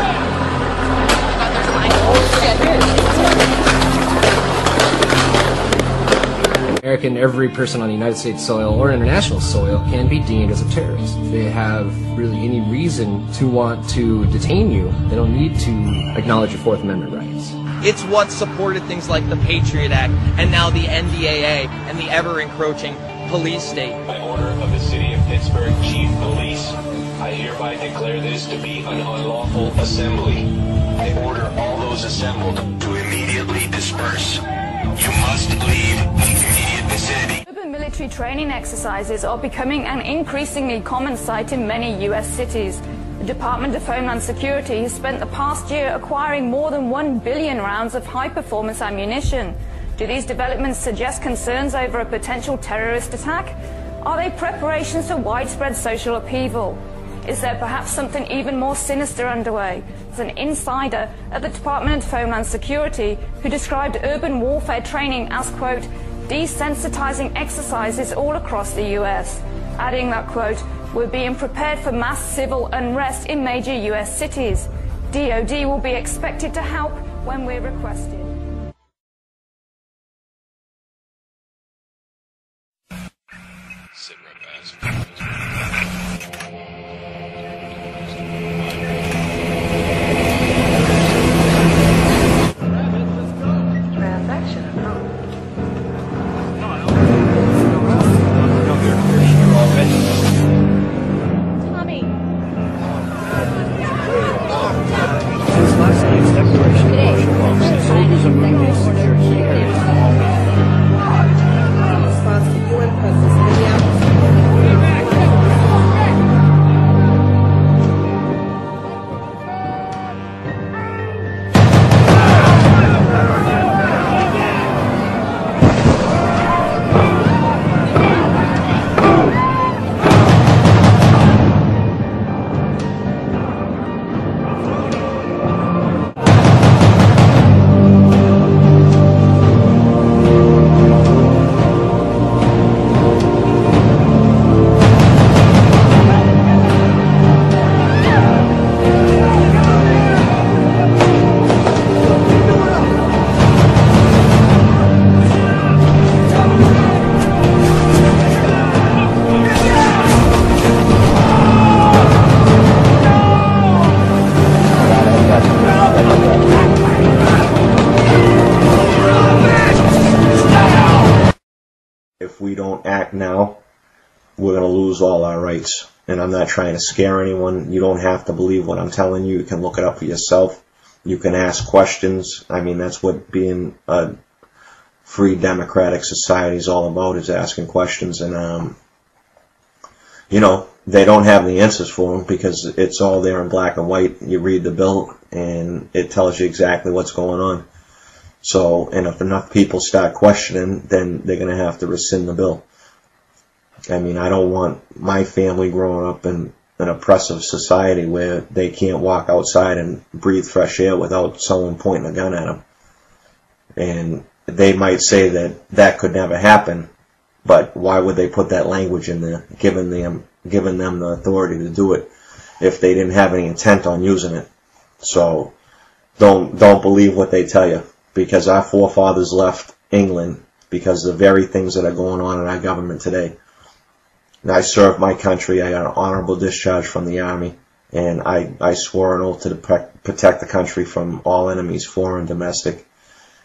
Speaker 4: American, every person on the United States soil or international soil can be deemed as a terrorist. If they have really any reason to want to detain you, they don't need to acknowledge your Fourth Amendment rights.
Speaker 5: It's what supported things like the Patriot Act and now the NDAA and the ever-encroaching police state.
Speaker 2: By order of the City of Pittsburgh Chief Police, I hereby declare this to be an unlawful assembly. I order all those assembled to immediately disperse. You must leave the immediate vicinity.
Speaker 7: Urban military training exercises are becoming an increasingly common sight in many U.S. cities. The Department of Homeland Security has spent the past year acquiring more than 1 billion rounds of high-performance ammunition. Do these developments suggest concerns over a potential terrorist attack? Are they preparations for widespread social upheaval? Is there perhaps something even more sinister underway? There's an insider at the Department of Homeland Security who described urban warfare training as, quote, desensitizing exercises all across the U.S., adding that, quote, we're being prepared for mass civil unrest in major U.S. cities. DoD will be expected to help when we're requested.
Speaker 9: If we don't act now, we're going to lose all our rights. And I'm not trying to scare anyone. You don't have to believe what I'm telling you. You can look it up for yourself. You can ask questions. I mean, that's what being a free democratic society is all about, is asking questions. And, you know, they don't have the answers for them because it's all there in black and white. You read the bill and it tells you exactly what's going on. So, and if enough people start questioning, then they're going to have to rescind the bill. I mean, I don't want my family growing up in an oppressive society where they can't walk outside and breathe fresh air without someone pointing a gun at them. And they might say that that could never happen, but why would they put that language in there, giving them the authority to do it if they didn't have any intent on using it? So don't believe what they tell you, because our forefathers left England because of the very things that are going on in our government today. And I served my country. I got an honorable discharge from the Army, and I swore an oath to protect the country from all enemies, foreign and domestic.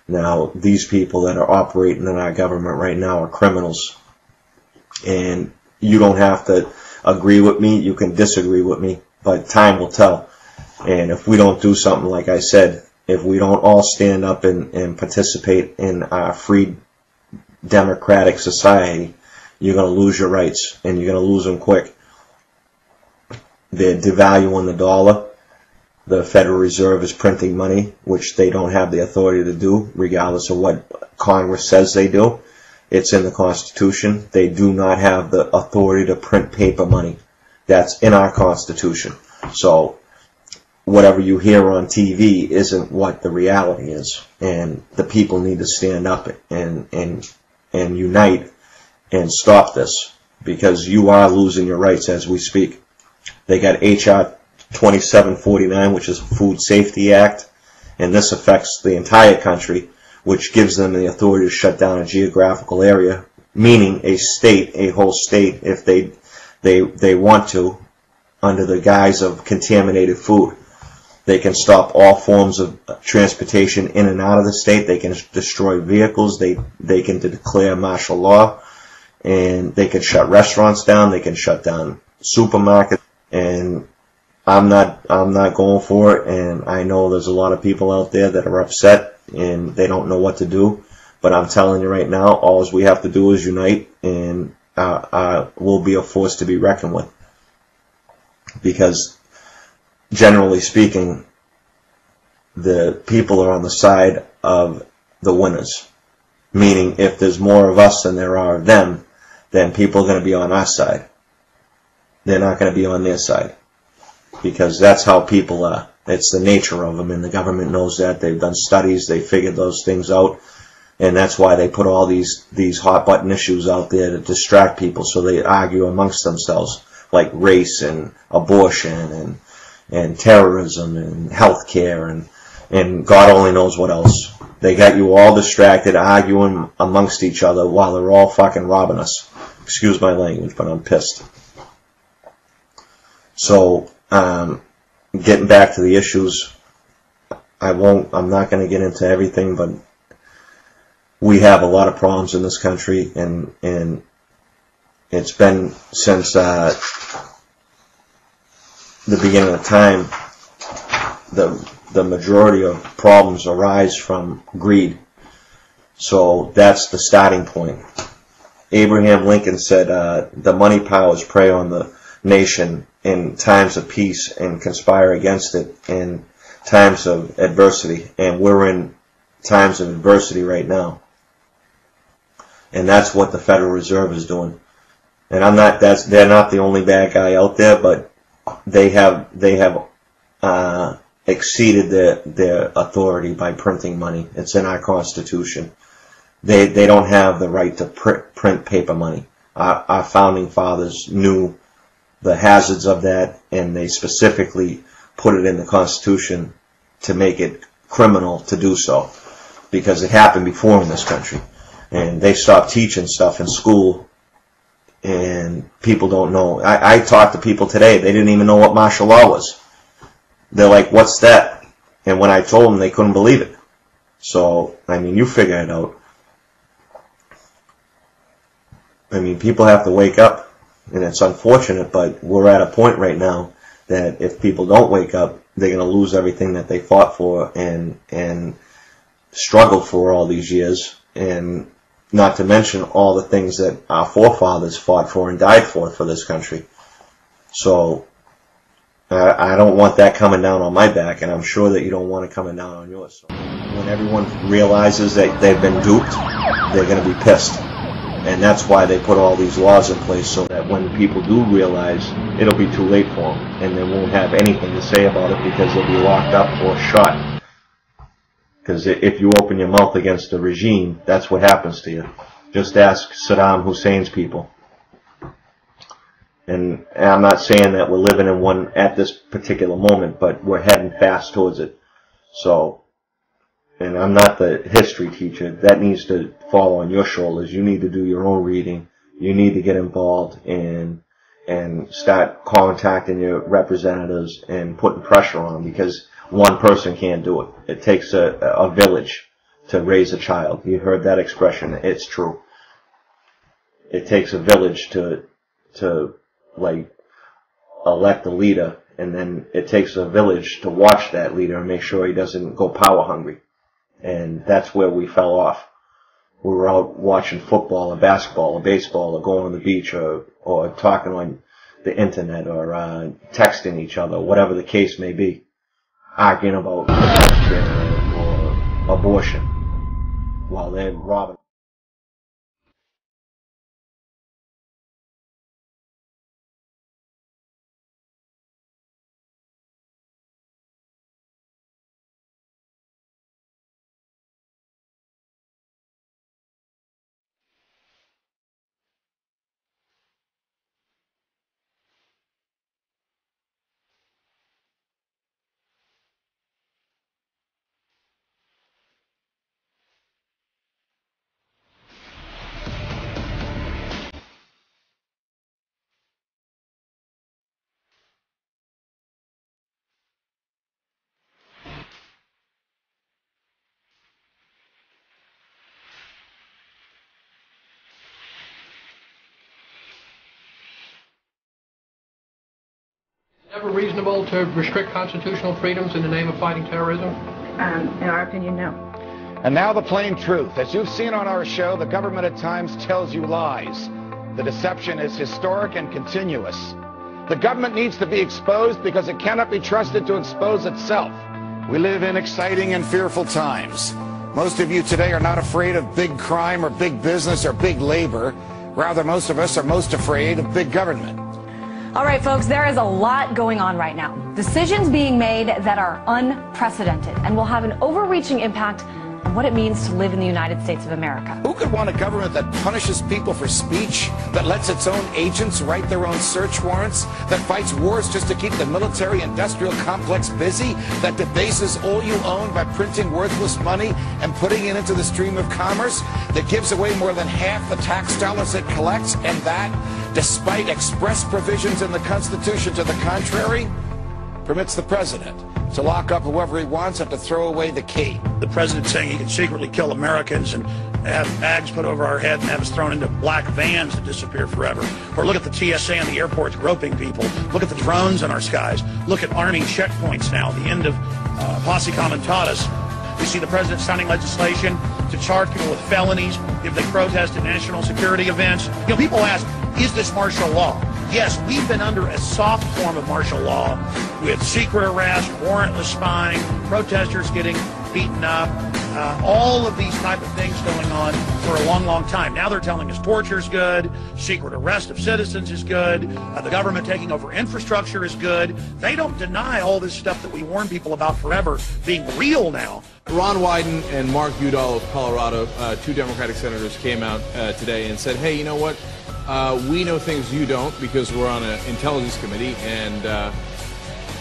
Speaker 9: Now, these people that are operating in our government right now are criminals, and you don't have to agree with me. You can disagree with me, but time will tell. And if we don't do something, like I said, if we don't all stand up and participate in our free democratic society, you're going to lose your rights, and you're going to lose them quick. They're devaluing the dollar. The Federal Reserve is printing money, which they don't have the authority to do, regardless of what Congress says they do. It's in the Constitution. They do not have the authority to print paper money. That's in our Constitution. So whatever you hear on TV isn't what the reality is. And the people need to stand up and unite and stop this, because you are losing your rights as we speak. They got H.R. 2749, which is a Food Safety Act, and this affects the entire country, which gives them the authority to shut down a geographical area, meaning a state, a whole state, if they want to, under the guise of contaminated food. They can stop all forms of transportation in and out of the state. They can destroy vehicles. They can declare martial law, and they can shut restaurants down. They can shut down supermarkets. And I'm not going for it. And I know there's a lot of people out there that are upset and they don't know what to do. But I'm telling you right now, all we have to do is unite, and we'll be a force to be reckoned with. Because generally speaking, the people are on the side of the winners. Meaning, if there's more of us than there are of them, then people are going to be on our side. They're not going to be on their side. Because that's how people are. It's the nature of them, and the government knows that. They've done studies, they figured those things out, and that's why they put all these hot button issues out there to distract people, so they argue amongst themselves, like race and abortion and terrorism and healthcare and God only knows what else. They got you all distracted, arguing amongst each other while they're all fucking robbing us. Excuse my language, but I'm pissed. So, getting back to the issues, I'm not going to get into everything, but we have a lot of problems in this country, and it's been since the beginning of time. The majority of problems arise from greed. So that's the starting point. Abraham Lincoln said, the money powers prey on the nation in times of peace and conspire against it in times of adversity. And we're in times of adversity right now. And that's what the Federal Reserve is doing. And they're not the only bad guy out there, but they have exceeded their authority by printing money. It's in our Constitution. They don't have the right to print paper money. Our founding fathers knew the hazards of that, and they specifically put it in the Constitution to make it criminal to do so, because it happened before in this country. And they stopped teaching stuff in school, and people don't know. I talked to people today, they didn't even know what martial law was. They're like, what's that? And when I told them, they couldn't believe it. So, I mean, you figure it out. I mean, people have to wake up, and it's unfortunate, but we're at a point right now that if people don't wake up, they're going to lose everything that they fought for and struggled for all these years, and not to mention all the things that our forefathers fought for and died for this country. So I don't want that coming down on my back, and I'm sure that you don't want it coming down on yours. So when everyone realizes that they've been duped, they're going to be pissed. And that's why they put all these laws in place, so that when people do realize, it'll be too late for them, and they won't have anything to say about it because they'll be locked up or shot. Because if you open your mouth against the regime, that's what happens to you. Just ask Saddam Hussein's people. And I'm not saying that we're living in one at this particular moment, but we're heading fast towards it. So and I'm not the history teacher, that needs to fall on your shoulders. You need to do your own reading. You need to get involved and start contacting your representatives and putting pressure on them, because one person can't do it. It takes a village to raise a child. You heard that expression. It's true. It takes a village to like elect a leader, and then it takes a village to watch that leader and make sure he doesn't go power hungry. And that's where we fell off. We were out watching football or basketball or baseball or going on the beach or talking on the internet or texting each other, whatever the case may be, arguing about healthcare or abortion while they're robbing.
Speaker 10: Ever reasonable to restrict constitutional freedoms in the name of fighting terrorism?
Speaker 7: In our opinion, no.
Speaker 11: And now the plain truth. As you've seen on our show, the government at times tells you lies. The deception is historic and continuous. The government needs to be exposed because it cannot be trusted to expose itself. We live in exciting and fearful times. Most of you today are not afraid of big crime or big business or big labor. Rather, most of us are most afraid of big government.
Speaker 12: All right, folks, there is a lot going on right now. Decisions being made that are unprecedented and will have an overreaching impact on what it means to live in the United States of America.
Speaker 11: Who could want a government that punishes people for speech, that lets its own agents write their own search warrants, that fights wars just to keep the military-industrial complex busy, that debases all you own by printing worthless money and putting it into the stream of commerce, that gives away more than half the tax dollars it collects, and that, despite express provisions in the Constitution to the contrary, permits the president to lock up whoever he wants and to throw away the key.
Speaker 25: The president saying he can secretly kill Americans and have bags put over our head and have us thrown into black vans to disappear forever. Or look at the TSA on the airports groping people. Look at the drones in our skies. Look at Army checkpoints now, the end of posse comitatus. We see the president signing legislation to charge people with felonies if they protest at national security events. You know, people ask, is this martial law? Yes, we've been under a soft form of martial law with secret arrest, warrantless spying, protesters getting beaten up, all of these type of things going on for a long, long time. Now they're telling us torture is good, secret arrest of citizens is good, the government taking over infrastructure is good. They don't deny all this stuff that we warn people about forever being real now.
Speaker 13: Ron Wyden and Mark Udall of Colorado, two Democratic senators, came out today and said, hey, you know what? We know things you don't because we're on an intelligence committee, and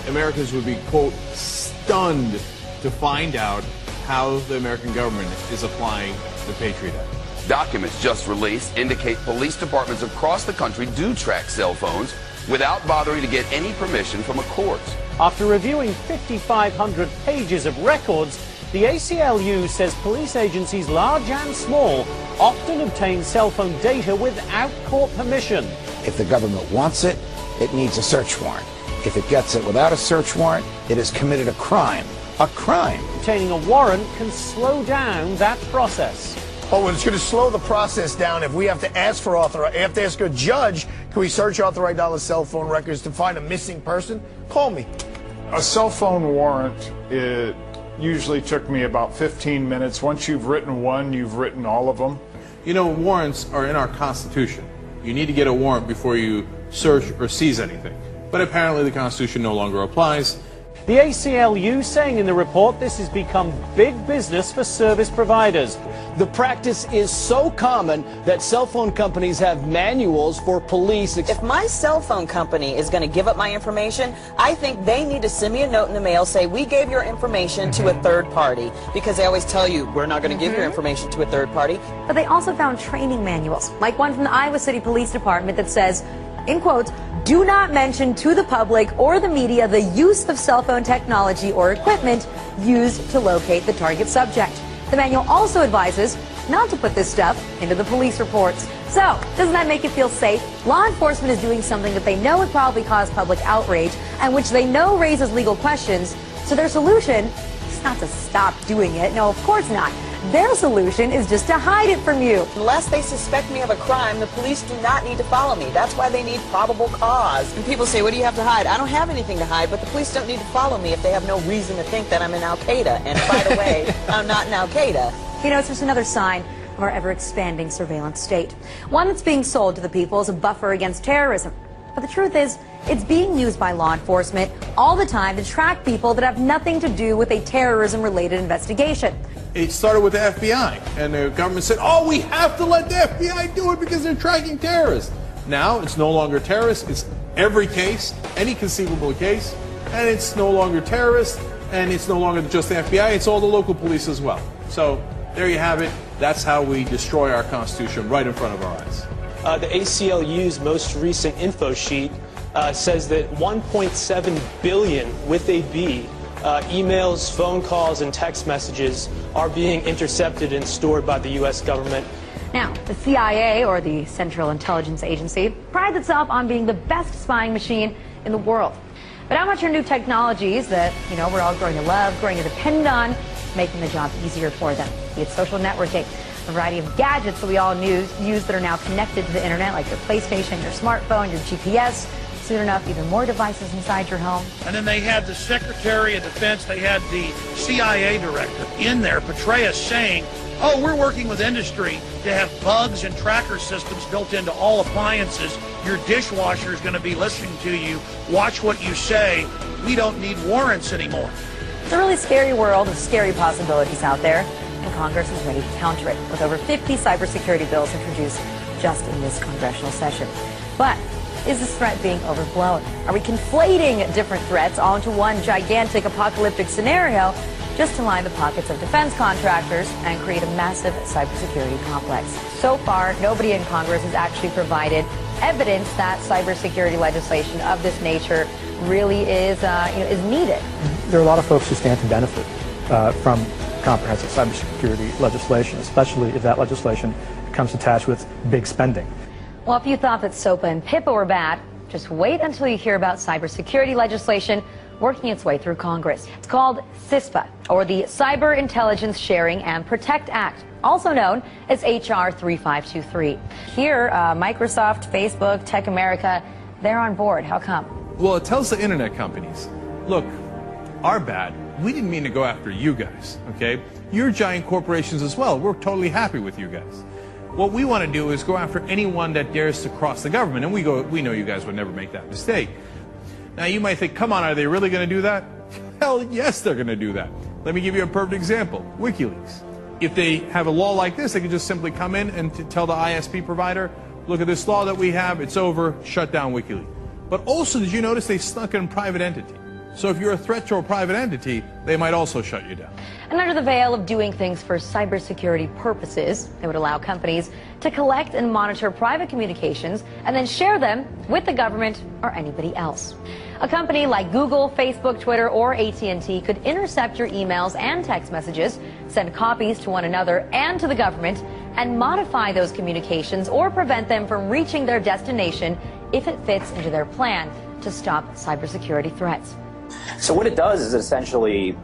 Speaker 13: Americans would be, quote, stunned to find out how the American government is applying the Patriot Act.
Speaker 8: Documents just released indicate police departments across the country do track cell phones without bothering to get any permission from a court.
Speaker 14: After reviewing 5,500 pages of records, the ACLU says police agencies large and small often obtain cell phone data without court permission.
Speaker 11: If the government wants it, it needs a search warrant. If it gets it without a search warrant, it has committed a crime. A crime.
Speaker 14: Obtaining a warrant can slow down that process.
Speaker 15: Oh, and it's going to slow the process down if we have to ask for have to ask a judge, can we search authorized dollar cell phone records to find a missing person? Call me.
Speaker 16: A cell phone warrant, it usually took me about 15 minutes. Once you've written one, you've written all of them.
Speaker 13: You know, warrants are in our Constitution. You need to get a warrant before you search or seize anything. But apparently the Constitution no longer applies,
Speaker 14: The ACLU saying in the report this has become big business for service providers.
Speaker 6: The practice is so common that cell phone companies have manuals for police.
Speaker 17: If my cell phone company is going to give up my information, I think they need to send me a note in the mail, say, we gave your information to a third party, because they always tell you, we're not going to give your information to a third party.
Speaker 18: But they also found training manuals, like one from the Iowa City Police Department that says, in quotes, do not mention to the public or the media the use of cell phone technology or equipment used to locate the target subject. The manual also advises not to put this stuff into the police reports. So, doesn't that make you feel safe? Law enforcement is doing something that they know would probably cause public outrage and which they know raises legal questions. So their solution is not to stop doing it. No, of course not. Their solution is just to hide it from you.
Speaker 17: Unless they suspect me of a crime, the police do not need to follow me. That's why they need probable cause. And people say, what do you have to hide? I don't have anything to hide, but the police don't need to follow me if they have no reason to think that I'm in Al-Qaeda. And by the way, I'm not in Al-Qaeda.
Speaker 18: You know, it's just another sign of our ever-expanding surveillance state. One that's being sold to the people as a buffer against terrorism. But the truth is, it's being used by law enforcement all the time to track people that have nothing to do with a terrorism-related investigation.
Speaker 13: It started with the FBI, and the government said, oh, we have to let the FBI do it because they're tracking terrorists. Now, it's no longer terrorists, it's every case, any conceivable case, and it's no longer terrorists, and it's no longer just the FBI, it's all the local police as well. So, there you have it. That's how we destroy our Constitution right in front of our eyes.
Speaker 19: The ACLU's most recent info sheet says that 1.7 billion, with a B, emails, phone calls, and text messages are being intercepted and stored by the U.S. government.
Speaker 18: Now, the CIA, or the Central Intelligence Agency, prides itself on being the best spying machine in the world. But how much are new technologies that, you know, we're all growing to love, growing to depend on, making the job easier for them? Be it social networking, a variety of gadgets that we all use that are now connected to the internet, like your PlayStation, your smartphone, your GPS. Soon enough, even more devices inside your home.
Speaker 25: And then they had the Secretary of Defense, they had the CIA director in there, Petraeus, saying, oh, we're working with industry to have bugs and tracker systems built into all appliances. Your dishwasher is going to be listening to you. Watch what you say. We don't need warrants anymore.
Speaker 18: It's a really scary world of scary possibilities out there, and Congress is ready to counter it, with over 50 cybersecurity bills introduced just in this congressional session. But is this threat being overblown? Are we conflating different threats all into one gigantic apocalyptic scenario just to line the pockets of defense contractors and create a massive cybersecurity complex? So far, nobody in Congress has actually provided evidence that cybersecurity legislation of this nature really is needed.
Speaker 20: There are a lot of folks who stand to benefit from comprehensive cybersecurity legislation, especially if that legislation comes attached with big spending.
Speaker 18: Well, if you thought that SOPA and PIPA were bad, just wait until you hear about cybersecurity legislation working its way through Congress. It's called CISPA, or the Cyber Intelligence Sharing and Protect Act, also known as HR 3523. Here, Microsoft, Facebook, Tech America, they're on board. How come?
Speaker 13: Well, it tells the internet companies, look, our bad. We didn't mean to go after you guys, okay? You're giant corporations as well. We're totally happy with you guys. What we want to do is go after anyone that dares to cross the government, and we know you guys would never make that mistake. Now, you might think, come on, are they really going to do that? Hell, yes, they're going to do that. Let me give you a perfect example, WikiLeaks. If they have a law like this, they can just simply come in and tell the ISP provider, look at this law that we have, it's over, shut down WikiLeaks. But also, did you notice they snuck in private entity? So if you're a threat to a private entity, they might also shut you down.
Speaker 18: And under the veil of doing things for cybersecurity purposes, it would allow companies to collect and monitor private communications and then share them with the government or anybody else. A company like Google, Facebook, Twitter, or AT&T could intercept your emails and text messages, send copies to one another and to the government, and modify those communications or prevent them from reaching their destination if it fits into their plan to stop cybersecurity threats.
Speaker 3: So what it does is essentially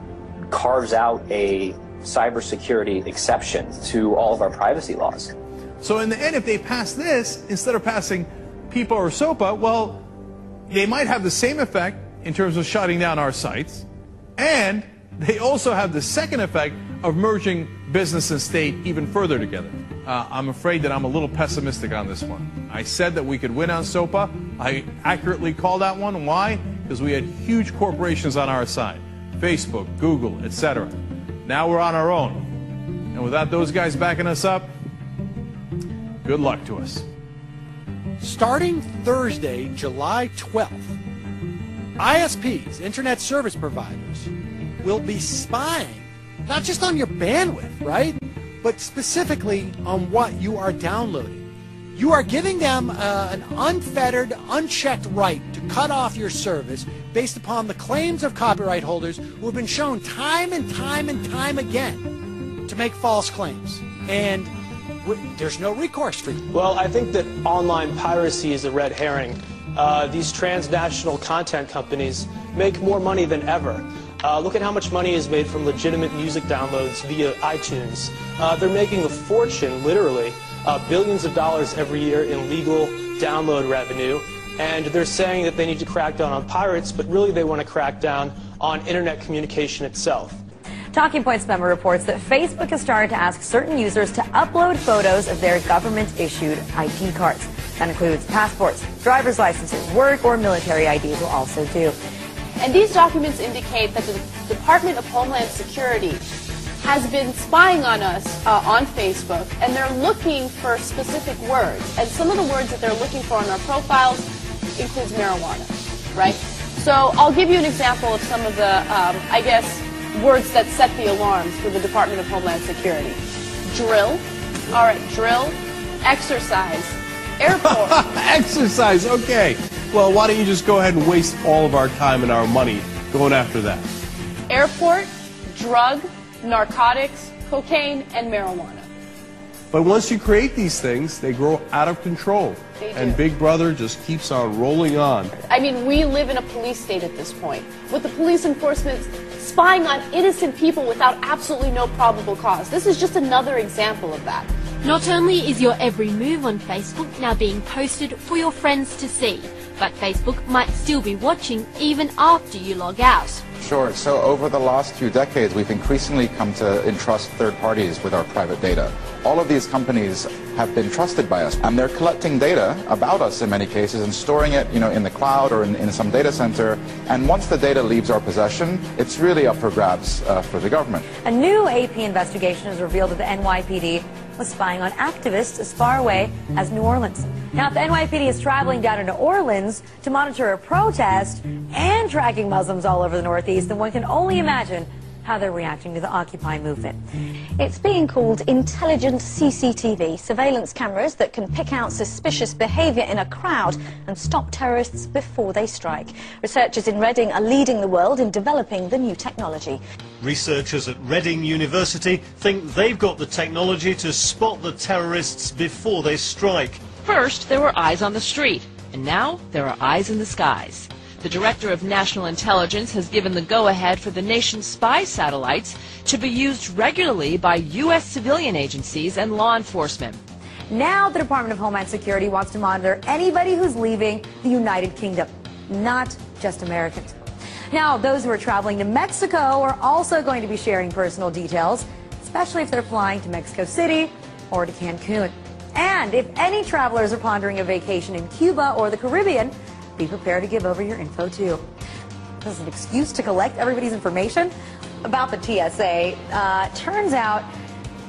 Speaker 3: carves out a cybersecurity exception to all of our privacy laws.
Speaker 13: So in the end, if they pass this, instead of passing PIPA or SOPA, well, they might have the same effect in terms of shutting down our sites, and they also have the second effect of merging business and state even further together. I'm afraid that I'm a little pessimistic on this one. I said that we could win on SOPA. I accurately called that one. Why? because we had huge corporations on our side. Facebook, Google, etc. Now we're on our own. And without those guys backing us up, good luck to us.
Speaker 1: Starting Thursday, July 12th, ISPs, Internet Service Providers, will be spying not just on your bandwidth, right, but specifically on what you are downloading. You are giving them an unfettered, unchecked right to cut off your service based upon the claims of copyright holders who have been shown time and time and time again to make false claims. And there's no recourse for you.
Speaker 19: Well, I think that online piracy is a red herring. These transnational content companies make more money than ever. Look at how much money is made from legitimate music downloads via iTunes. They're making a fortune, literally, billions of dollars every year in legal download revenue. And they're saying that they need to crack down on pirates, but really they want to crack down on internet communication itself.
Speaker 18: Talking Points member reports that Facebook has started to ask certain users to upload photos of their government-issued ID cards. That includes passports, driver's licenses, work or military IDs will also do.
Speaker 21: And these documents indicate that the Department of Homeland Security has been spying on us on Facebook, and they're looking for specific words. And some of the words that they're looking for on our profiles includes marijuana, right? So I'll give you an example of some of the, I guess, words that set the alarms for the Department of Homeland Security. Drill, all right, drill, exercise, airport.
Speaker 13: Exercise, okay. Well, why don't you just go ahead and waste all of our time and our money going after that?
Speaker 21: Airport, drug, narcotics, cocaine, and marijuana.
Speaker 13: But once you create these things, they grow out of control.
Speaker 21: They do.
Speaker 13: And Big Brother just keeps on rolling on.
Speaker 21: I mean, we live in a police state at this point, with the police enforcement spying on innocent people without absolutely no probable cause. This is just another example of that.
Speaker 22: Not only is your every move on Facebook now being posted for your friends to see, but Facebook might still be watching even after you log out.
Speaker 23: Sure. So over the last few decades, we've increasingly come to entrust third parties with our private data. All of these companies have been trusted by us, and they're collecting data about us in many cases and storing it, in the cloud or in some data center. And once the data leaves our possession, it's really up for grabs for the government.
Speaker 18: A new AP investigation has revealed that the NYPD was spying on activists as far away as New Orleans. Now, if the NYPD is traveling down to New Orleans to monitor a protest and tracking Muslims all over the Northeast, then one can only imagine how they're reacting to the Occupy movement.
Speaker 24: It's being called intelligent CCTV, surveillance cameras that can pick out suspicious behavior in a crowd and stop terrorists before they strike. Researchers in Reading are leading the world in developing the new technology.
Speaker 26: Researchers at Reading University think they've got the technology to spot the terrorists before they strike.
Speaker 27: First, there were eyes on the street, and now there are eyes in the skies. The Director of National Intelligence has given the go-ahead for the nation's spy satellites to be used regularly by U.S. civilian agencies and law enforcement.
Speaker 18: Now the Department of Homeland Security wants to monitor anybody who's leaving the United Kingdom, not just Americans. Now, those who are traveling to Mexico are also going to be sharing personal details, especially if they're flying to Mexico City or to Cancun. And if any travelers are pondering a vacation in Cuba or the Caribbean, be prepared to give over your info too. This is an excuse to collect everybody's information about the TSA. Turns out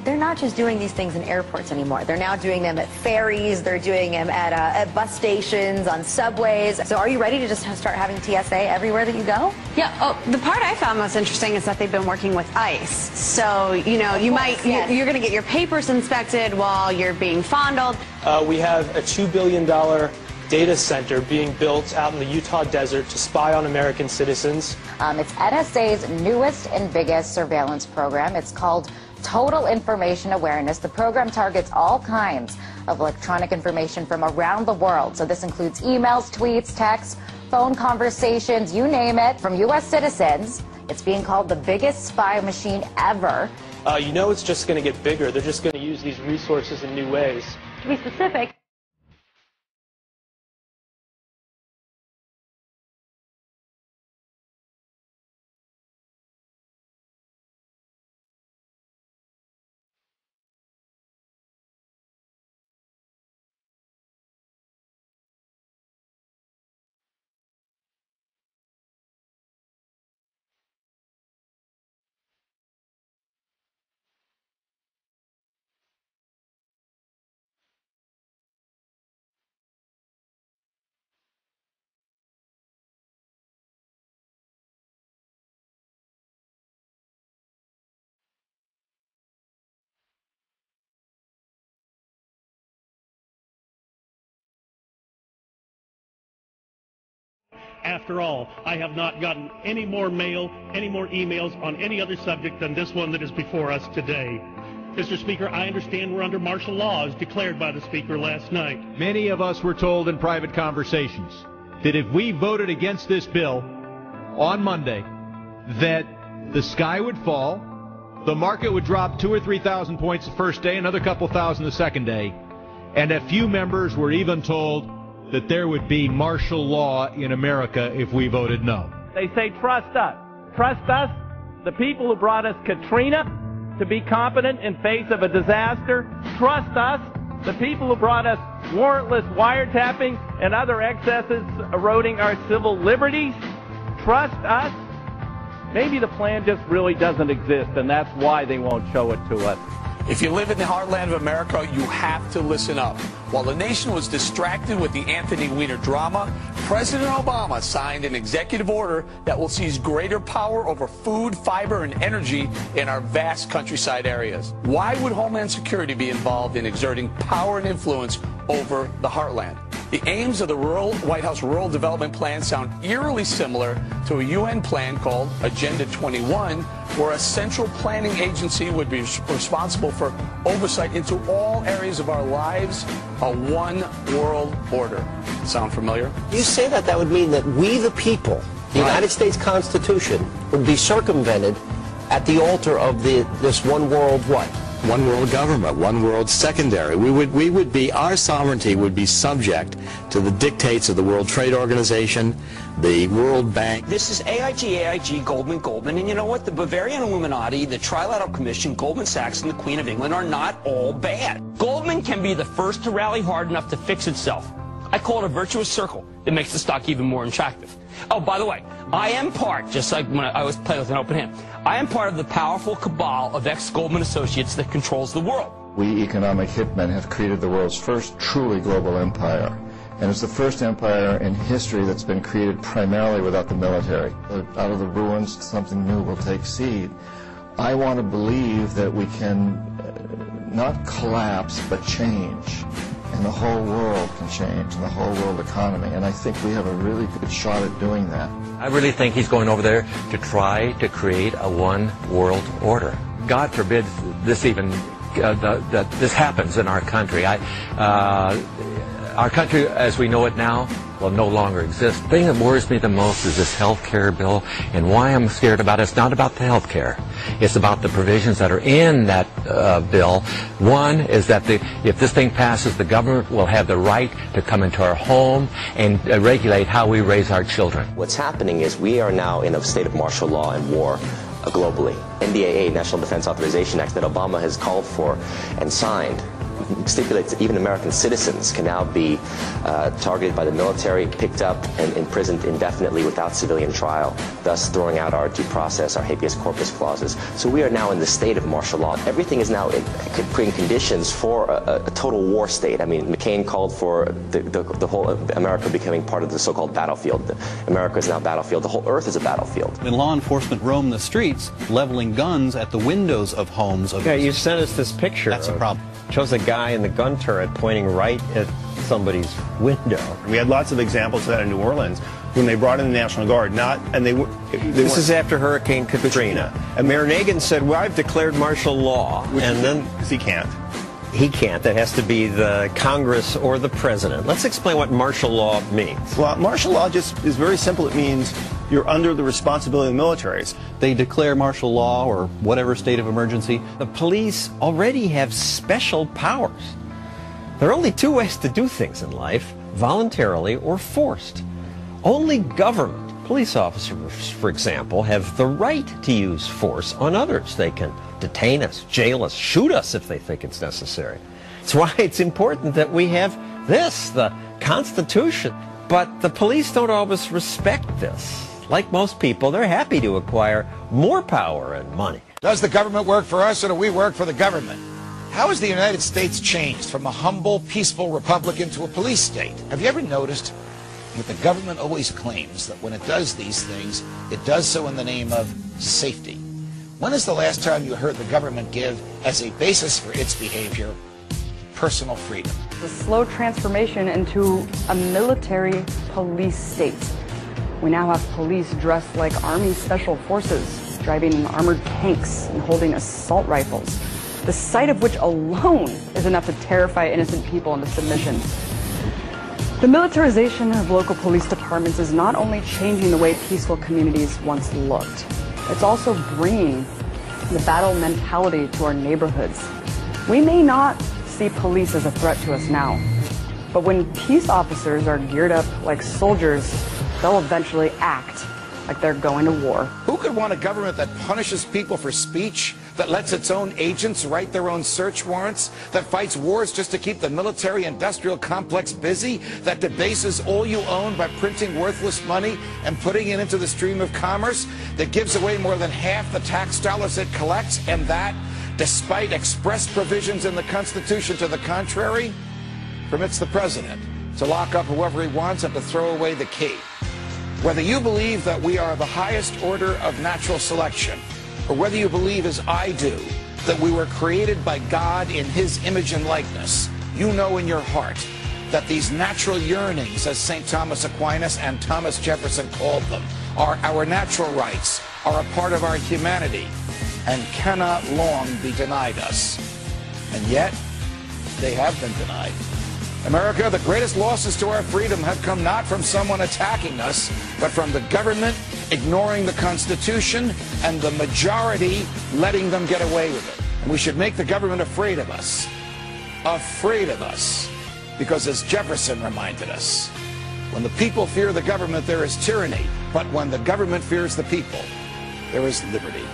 Speaker 18: they're not just doing these things in airports anymore. They're now doing them at ferries. They're doing them at bus stations, on subways. So are you ready to just start having TSA everywhere that you go?
Speaker 28: Yeah. Oh, the part I found most interesting is that they've been working with ICE. So, you're going to get your papers inspected while you're being fondled.
Speaker 19: We have a $2 billion data center being built out in the Utah desert to spy on American citizens.
Speaker 29: It's NSA's newest and biggest surveillance program. It's called Total Information Awareness. The program targets all kinds of electronic information from around the world. So this includes emails, tweets, texts, phone conversations, you name it, from U.S. citizens. It's being called the biggest spy machine ever.
Speaker 19: It's just going to get bigger. They're just going to use these resources in new ways.
Speaker 29: To be specific,
Speaker 2: After all, I have not gotten any more mail, any more emails on any other subject than this one that is before us today. Mr. Speaker, I understand we're under martial law as declared by the Speaker last night.
Speaker 4: Many of us were told in private conversations that if we voted against this bill on Monday, that the sky would fall, the market would drop 2,000 or 3,000 points the first day, another couple thousand the second day, and a few members were even told that there would be martial law in America if we voted no.
Speaker 5: They say trust us. Trust us, the people who brought us Katrina, to be competent in face of a disaster. Trust us, the people who brought us warrantless wiretapping and other excesses eroding our civil liberties. Trust us. Maybe the plan just really doesn't exist, and that's why they won't show it to us.
Speaker 7: If you live in the heartland of America, you have to listen up. While the nation was distracted with the Anthony Weiner drama, President Obama signed an executive order that will seize greater power over food, fiber, and energy in our vast countryside areas. Why would Homeland Security be involved in exerting power and influence over the heartland? The aims of the White House Rural Development Plan sound eerily similar to a UN plan called Agenda 21, where a central planning agency would be responsible for oversight into all areas of our lives, a one world order. Sound familiar?
Speaker 8: You say that would mean that we the people, the United States Constitution, would be circumvented at the altar of this one world what?
Speaker 9: One world government, one world secondary. Our sovereignty would be subject to the dictates of the World Trade Organization, the World Bank.
Speaker 10: This is AIG, Goldman, and you know what? The Bavarian Illuminati, the Trilateral Commission, Goldman Sachs, and the Queen of England are not all bad. Goldman can be the first to rally hard enough to fix itself. I call it a virtuous circle that makes the stock even more attractive. Oh, by the way, I am part, just like when I was playing with an open hand, I am part of the powerful cabal of ex-Goldman associates that controls the world.
Speaker 11: We economic hitmen have created the world's first truly global empire. And it's the first empire in history that's been created primarily without the military. Out of the ruins, something new will take seed. I want to believe that we can not collapse, but change. And the whole world can change, and the whole world economy. And I think we have a really good shot at doing that.
Speaker 12: I really think he's going over there to try to create a one world order. God forbid this even that this happens in our country. Our country, as we know it now, will no longer exist. The thing that worries me the most is this health care bill, and why I'm scared about it. It's not about the health care. It's about the provisions that are in that bill. One is that if this thing passes, the government will have the right to come into our home and regulate how we raise our children.
Speaker 8: What's happening is we are now in a state of martial law and war globally. NDAA, National Defense Authorization Act, that Obama has called for and signed, stipulates that even American citizens can now be targeted by the military, picked up, and imprisoned indefinitely without civilian trial, thus throwing out our due process, our habeas corpus clauses. So we are now in the state of martial law. Everything is now creating conditions for a total war state. I mean, McCain called for the whole of America becoming part of the so-called battlefield. America is now a battlefield. The whole earth is a battlefield.
Speaker 30: When law enforcement roam the streets, leveling guns at the windows of homes.
Speaker 8: Yeah, you sent us this picture.
Speaker 30: That's a problem.
Speaker 8: Shows a guy in the gun turret pointing right at somebody's window.
Speaker 31: We had lots of examples of that in New Orleans when they brought in the National Guard.
Speaker 8: This is after Hurricane Katrina. And Mayor Nagin said, well, I've declared martial law. And then
Speaker 31: he can't.
Speaker 8: He can't. That has to be the Congress or the president. Let's explain what martial law means.
Speaker 31: Well, martial law just is very simple. It means you're under the responsibility of the militaries.
Speaker 30: They declare martial law or whatever state of emergency.
Speaker 8: The police already have special powers. There are only two ways to do things in life, voluntarily or forced. Only government, police officers, for example, have the right to use force on others. They can detain us, jail us, shoot us if they think it's necessary. That's why it's important that we have this, the Constitution. But the police don't always respect this. Like most people, they're happy to acquire more power and money.
Speaker 32: Does the government work for us, or do we work for the government? How has the United States changed from a humble, peaceful republic into a police state? Have you ever noticed that the government always claims that when it does these things, it does so in the name of safety? When is the last time you heard the government give, as a basis for its behavior, personal freedom?
Speaker 33: The slow transformation into a military police state.
Speaker 1: We now have police dressed like Army Special Forces, driving armored tanks and holding assault rifles, the sight of which alone is enough to terrify innocent people into submission. The militarization of local police departments is not only changing the way peaceful communities once looked, it's also bringing the battle mentality to our neighborhoods. We may not see police as a threat to us now, but when peace officers are geared up like soldiers, they'll eventually act like they're going to war.
Speaker 32: Who could want a government that punishes people for speech, that lets its own agents write their own search warrants, that fights wars just to keep the military-industrial complex busy, that debases all you own by printing worthless money and putting it into the stream of commerce, that gives away more than half the tax dollars it collects, and that, despite express provisions in the Constitution to the contrary, permits the president to lock up whoever he wants and to throw away the key? Whether you believe that we are the highest order of natural selection, or whether you believe, as I do, that we were created by God in His image and likeness, you know in your heart that these natural yearnings, as St. Thomas Aquinas and Thomas Jefferson called them, are our natural rights, are a part of our humanity, and cannot long be denied us. And yet, they have been denied. America, the greatest losses to our freedom have come not from someone attacking us, but from the government ignoring the Constitution and the majority letting them get away with it. And we should make the government afraid of us. Afraid of us. Because as Jefferson reminded us, when the people fear the government, there is tyranny. But when the government fears the people, there is liberty.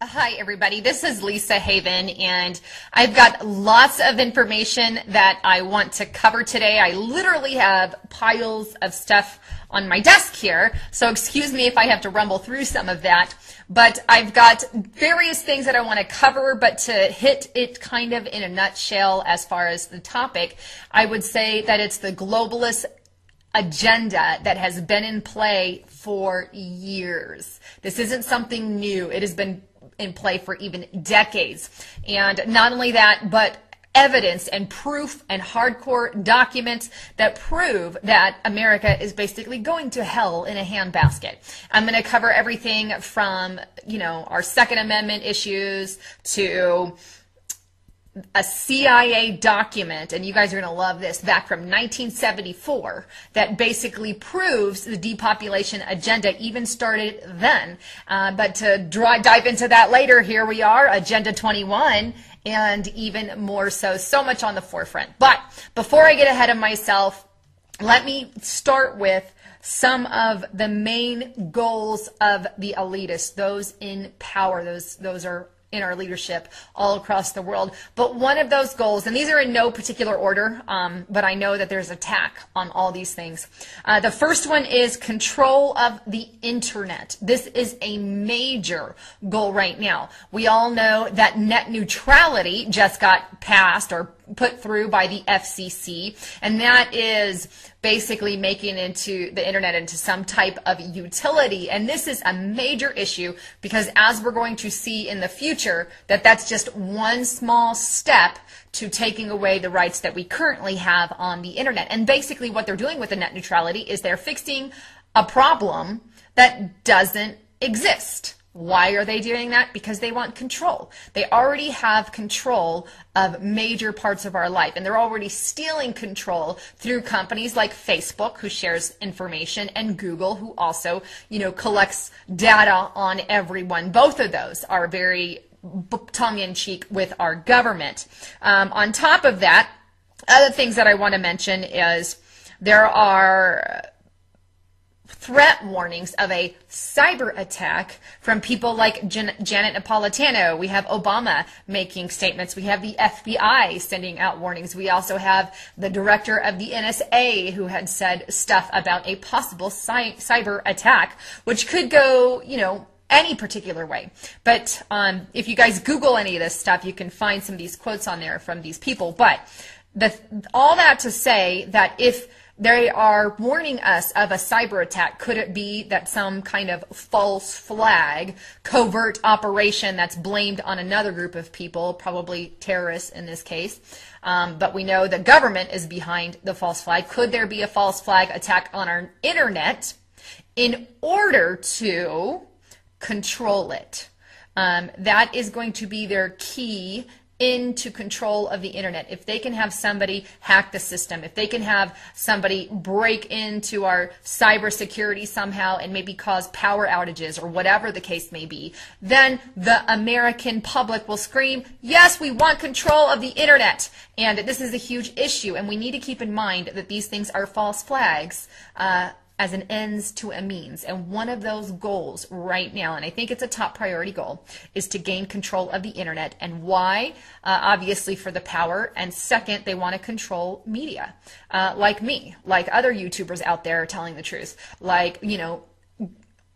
Speaker 3: Hi, everybody. This is Lisa Haven, and I've got lots of information that I want to cover today. I literally have piles of stuff on my desk here, so excuse me if I have to rumble through some of that. But I've got various things that I want to cover, but to hit it kind of in a nutshell as far as the topic, I would say that it's the globalist agenda that has been in play for years. This isn't something new. It has been in play for even decades. And not only that, but evidence and proof and hardcore documents that prove that America is basically going to hell in a handbasket. I'm going to cover everything from, our Second Amendment issues to a CIA document, and you guys are going to love this, back from 1974, that basically proves the depopulation agenda even started then. But to dive into that later, here we are, Agenda 21, and even more so, so much on the forefront. But before I get ahead of myself, let me start with some of the main goals of the elitists, those in power, those are in our leadership all across the world. But one of those goals, and these are in no particular order, but I know that there's attack on all these things. The first one is control of the internet. This is a major goal right now. We all know that net neutrality just got passed or put through by the FCC, and that is basically making the internet into some type of utility. And this is a major issue because, as we're going to see in the future, that's just one small step to taking away the rights that we currently have on the internet. And basically what they're doing with the net neutrality is they're fixing a problem that doesn't exist. Why are they doing that? Because they want control. They already have control of major parts of our life, and they're already stealing control through companies like Facebook, who shares information, and Google, who also, collects data on everyone. Both of those are very tongue-in-cheek with our government. On top of that, other things that I want to mention is there are threat warnings of a cyber attack from people like Janet Napolitano. We have Obama making statements. We have the FBI sending out warnings. We also have the director of the NSA who had said stuff about a possible cyber attack, which could go, you know, any particular way. But if you guys Google any of this stuff, you can find some of these quotes on there from these people. But all that to say that if they are warning us of a cyber attack, could it be that some kind of false flag, covert operation that's blamed on another group of people, probably terrorists in this case? But we know the government is behind the false flag. Could there be a false flag attack on our internet in order to control it? That is going to be their key into control of the internet. If they can have somebody hack the system, if they can have somebody break into our cybersecurity somehow and maybe cause power outages or whatever the case may be, then the American public will scream, yes, we want control of the internet. And this is a huge issue, and we need to keep in mind that these things are false flags as an ends to a means. And one of those goals right now, and I think it's a top priority goal, is to gain control of the internet. And why? Obviously for the power. And second, they want to control media, like me, like other YouTubers out there telling the truth, like, you know,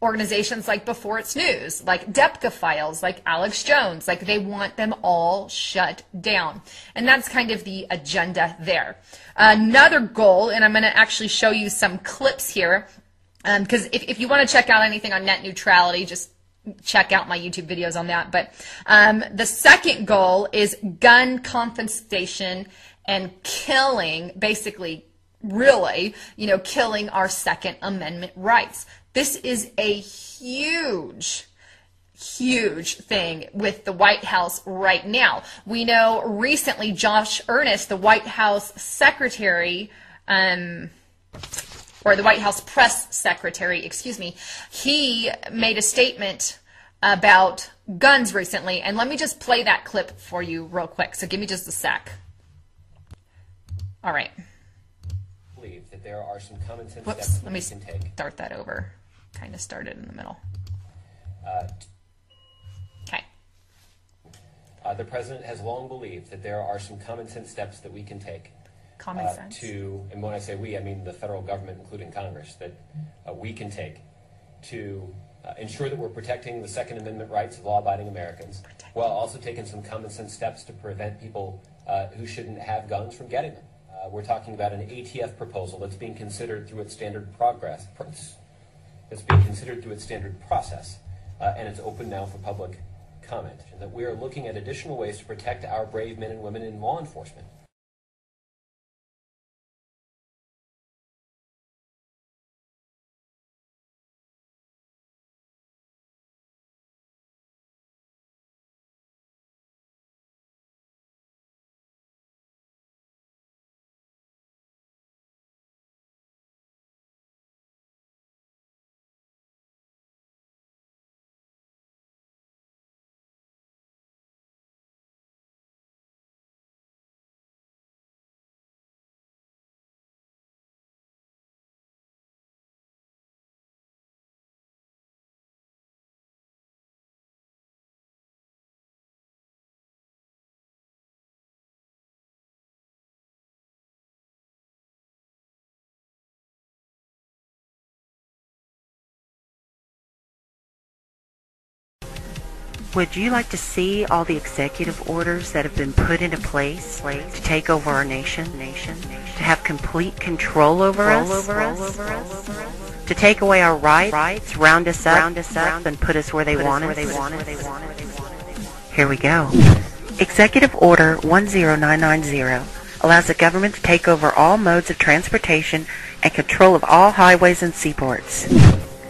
Speaker 3: organizations like Before It's News, like Depka Files, like Alex Jones, like they want them all shut down. And that's kind of the agenda there. Another goal, and I'm going to actually show you some clips here, because if you want to check out anything on net neutrality, just check out my YouTube videos on that. But the second goal is gun confiscation and killing, basically, really, you know, killing our Second Amendment rights. This is a huge thing with the White House right now. We know recently Josh Earnest, the White House secretary, or the White House press secretary, excuse me, he made a statement about guns recently. And let me just play that clip for you real quick. So give me just a sec. All right.
Speaker 6: That there are some common sense
Speaker 3: Whoops,
Speaker 6: steps
Speaker 3: let me
Speaker 6: we can take.
Speaker 3: Start that over. Kind of started in the middle. Okay.
Speaker 6: The president has long believed that there are some common sense steps that we can take.
Speaker 3: Common sense.
Speaker 6: And when I say we, I mean the federal government, including Congress, that we can take to ensure that we're protecting the Second Amendment rights of law-abiding Americans, while also taking some common sense steps to prevent people who shouldn't have guns from getting them. We're talking about an ATF proposal that's being considered through its standard process, and it's open now for public comment. And that we are looking at additional ways to protect our brave men and women in law enforcement.
Speaker 13: Would you like to see all the executive orders that have been put into place to take over our nation, to have complete control over us, to take away our rights, round us up, and put us where they want us? Here we go. Executive Order 10990 allows the government to take over all modes of transportation and control of all highways and seaports.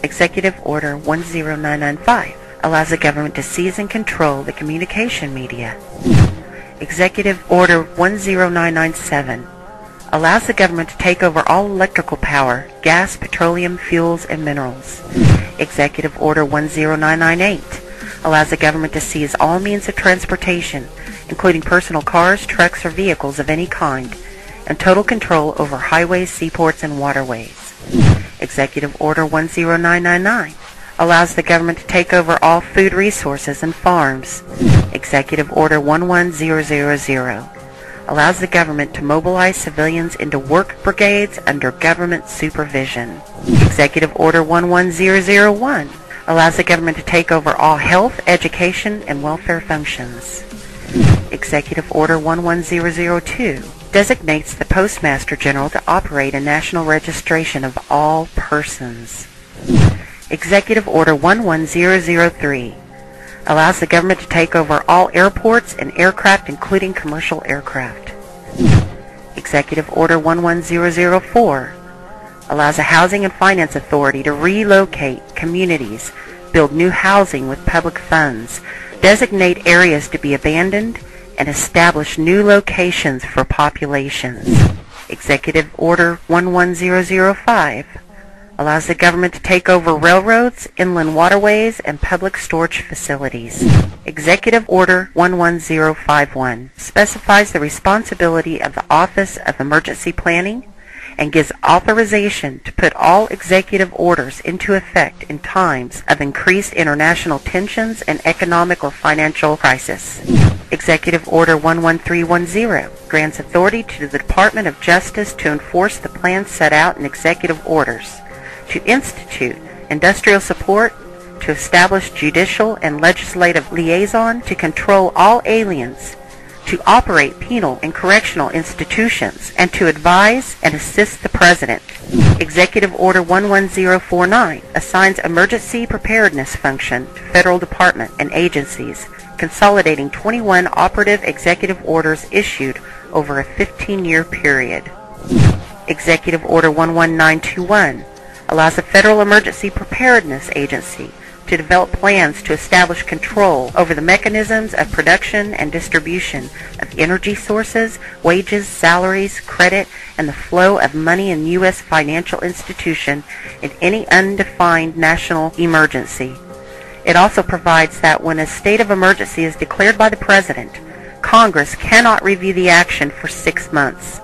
Speaker 13: Executive Order 10995 allows the government to seize and control the communication media. Executive Order 10997 allows the government to take over all electrical power, gas, petroleum, fuels, and minerals. Executive Order 10998 allows the government to seize all means of transportation, including personal cars, trucks, or vehicles of any kind, and total control over highways, seaports, and waterways. Executive Order 10999 allows the government to take over all food resources and farms. Executive Order 11000 allows the government to mobilize civilians into work brigades under government supervision. Executive Order 11001 allows the government to take over all health, education, and welfare functions. Executive Order 11002 designates the Postmaster General to operate a national registration of all persons. Executive Order 11003 allows the government to take over all airports and aircraft, including commercial aircraft. Executive Order 11004 allows a Housing and Finance Authority to relocate communities, build new housing with public funds, designate areas to be abandoned, and establish new locations for populations. Executive Order 11005 allows the government to take over railroads, inland waterways, and public storage facilities. Executive Order 11051 specifies the responsibility of the Office of Emergency Planning and gives authorization to put all executive orders into effect in times of increased international tensions and economic or financial crisis. Executive Order 11310 grants authority to the Department of Justice to enforce the plans set out in executive orders, to institute industrial support, to establish judicial and legislative liaison, to control all aliens, to operate penal and correctional institutions, and to advise and assist the President. Executive Order 11049 assigns emergency preparedness function to federal departments and agencies, consolidating 21 operative executive orders issued over a 15-year period. Executive Order 11921 allows the Federal Emergency Preparedness Agency to develop plans to establish control over the mechanisms of production and distribution of energy sources, wages, salaries, credit, and the flow of money in U.S. financial institution in any undefined national emergency. It also provides that when a state of emergency is declared by the President, Congress cannot review the action for 6 months.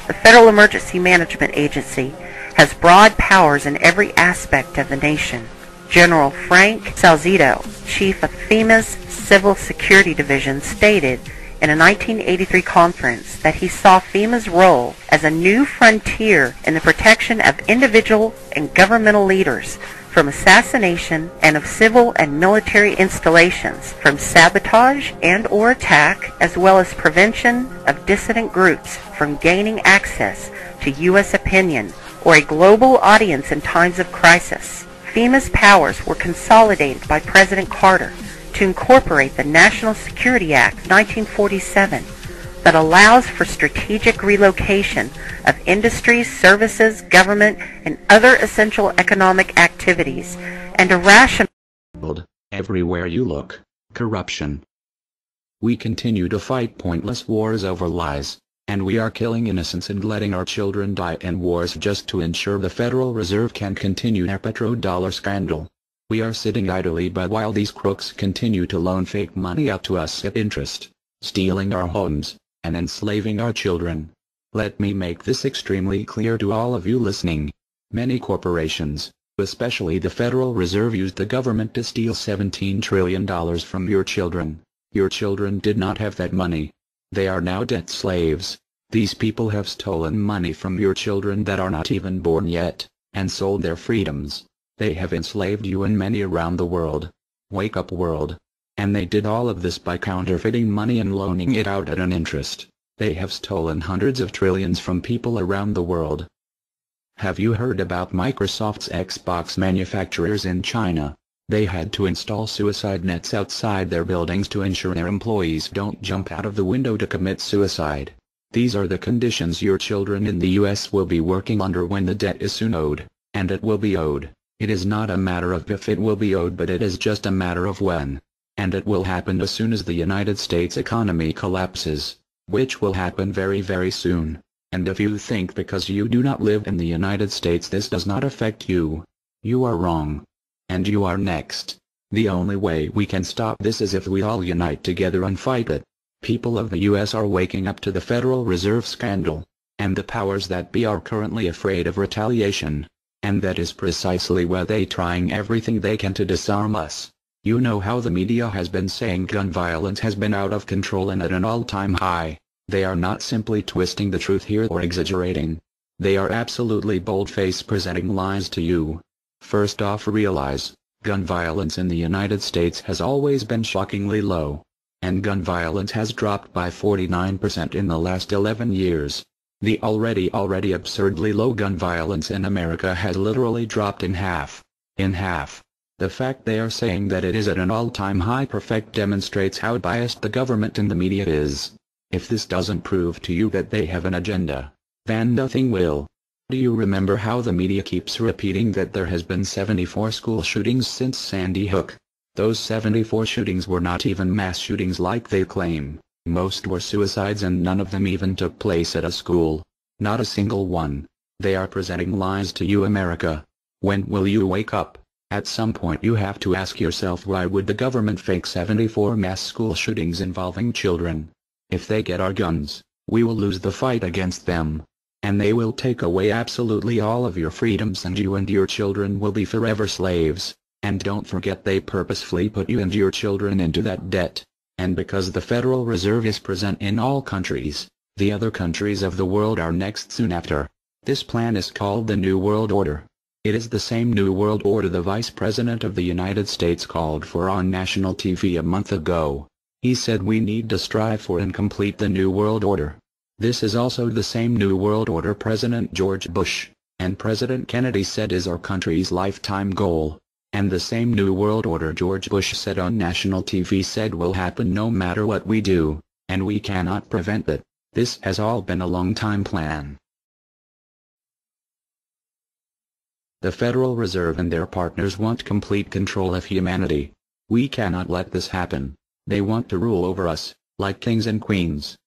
Speaker 13: The Federal Emergency Management Agency has broad powers in every aspect of the nation. General Frank Salzito, chief of FEMA's Civil Security Division, stated in a 1983 conference that he saw FEMA's role as a new frontier in the protection of individual and governmental leaders from assassination and of civil and military installations, from sabotage and or attack, as well as prevention of dissident groups from gaining access to U.S. opinion or a global audience in times of crisis. FEMA's powers were consolidated by President Carter to incorporate the National Security Act of 1947 that allows for strategic relocation of industries, services, government, and other essential economic activities, and a rational
Speaker 14: everywhere you look, corruption. We continue to fight pointless wars over lies, and we are killing innocents and letting our children die in wars just to ensure the Federal Reserve can continue their petrodollar scandal. We are sitting idly by while these crooks continue to loan fake money out to us at interest, stealing our homes, and enslaving our children. Let me make this extremely clear to all of you listening. Many corporations, especially the Federal Reserve, used the government to steal $17 trillion from your children. Your children did not have that money. They are now debt slaves. These people have stolen money from your children that are not even born yet, and sold their freedoms. They have enslaved you and many around the world. Wake up, world. And they did all of this by counterfeiting money and loaning it out at an interest. They have stolen hundreds of trillions from people around the world. Have you heard about Microsoft's Xbox manufacturers in China? They had to install suicide nets outside their buildings to ensure their employees don't jump out of the window to commit suicide. These are the conditions your children in the U.S. will be working under when the debt is soon owed, and it will be owed. It is not a matter of if it will be owed, but it is just a matter of when. And it will happen as soon as the United States economy collapses, which will happen very, very soon. And if you think because you do not live in the United States this does not affect you, you are wrong. And you are next. The only way we can stop this is if we all unite together and fight it. People of the U.S. are waking up to the Federal Reserve scandal, and the powers that be are currently afraid of retaliation. And that is precisely why they're trying everything they can to disarm us. You know how the media has been saying gun violence has been out of control and at an all-time high. They are not simply twisting the truth here or exaggerating. They are absolutely bold-faced presenting lies to you. First off, realize, gun violence in the United States has always been shockingly low. And gun violence has dropped by 49% in the last 11 years. The already absurdly low gun violence in America has literally dropped in half. In half. The fact they are saying that it is at an all-time high perfect demonstrates how biased the government and the media is. If this doesn't prove to you that they have an agenda, then nothing will. Do you remember how the media keeps repeating that there has been 74 school shootings since Sandy Hook? Those 74 shootings were not even mass shootings like they claim. Most were suicides and none of them even took place at a school. Not a single one. They are presenting lies to you, America. When will you wake up? At some point you have to ask yourself, why would the government fake 74 mass school shootings involving children? If they get our guns, we will lose the fight against them. And they will take away absolutely all of your freedoms and you and your children will be forever slaves. And don't forget they purposefully put you and your children into that debt. And because the Federal Reserve is present in all countries, the other countries of the world are next soon after. This plan is called the New World Order. It is the same New World Order the Vice President of the United States called for on national TV a month ago. He said we need to strive for and complete the New World Order. This is also the same New World Order President George Bush and President Kennedy said is our country's lifetime goal. And the same New World Order George Bush said on national TV said will happen no matter what we do, and we cannot prevent it. This has all been a long-time plan. The Federal Reserve and their partners want complete control of humanity. We cannot let this happen. They want to rule over us, like kings and queens.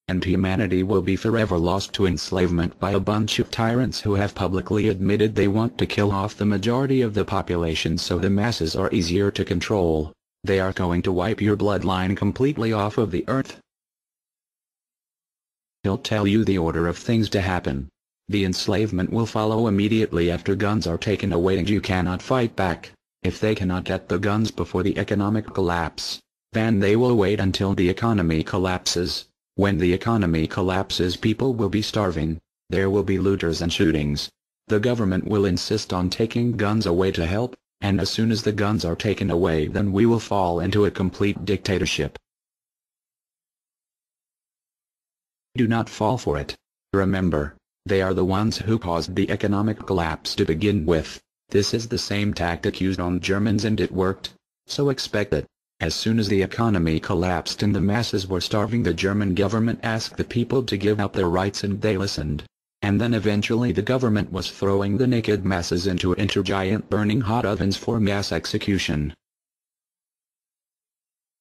Speaker 14: And humanity will be forever lost to enslavement by a bunch of tyrants who have publicly admitted they want to kill off the majority of the population so the masses are easier to control. They are going to wipe your bloodline completely off of the earth. He'll tell you the order of things to happen. The enslavement will follow immediately after guns are taken away and you cannot fight back. If they cannot get the guns before the economic collapse, then they will wait until the economy collapses. When the economy collapses, people will be starving. There will be looters and shootings. The government will insist on taking guns away to help, and as soon as the guns are taken away, then we will fall into a complete dictatorship. Do not fall for it. Remember, they are the ones who caused the economic collapse to begin with. This is the same tactic used on Germans and it worked. So expect it. As soon as the economy collapsed and the masses were starving, the German government asked the people to give up their rights and they listened. And then eventually the government was throwing the naked masses into giant burning hot ovens for mass execution.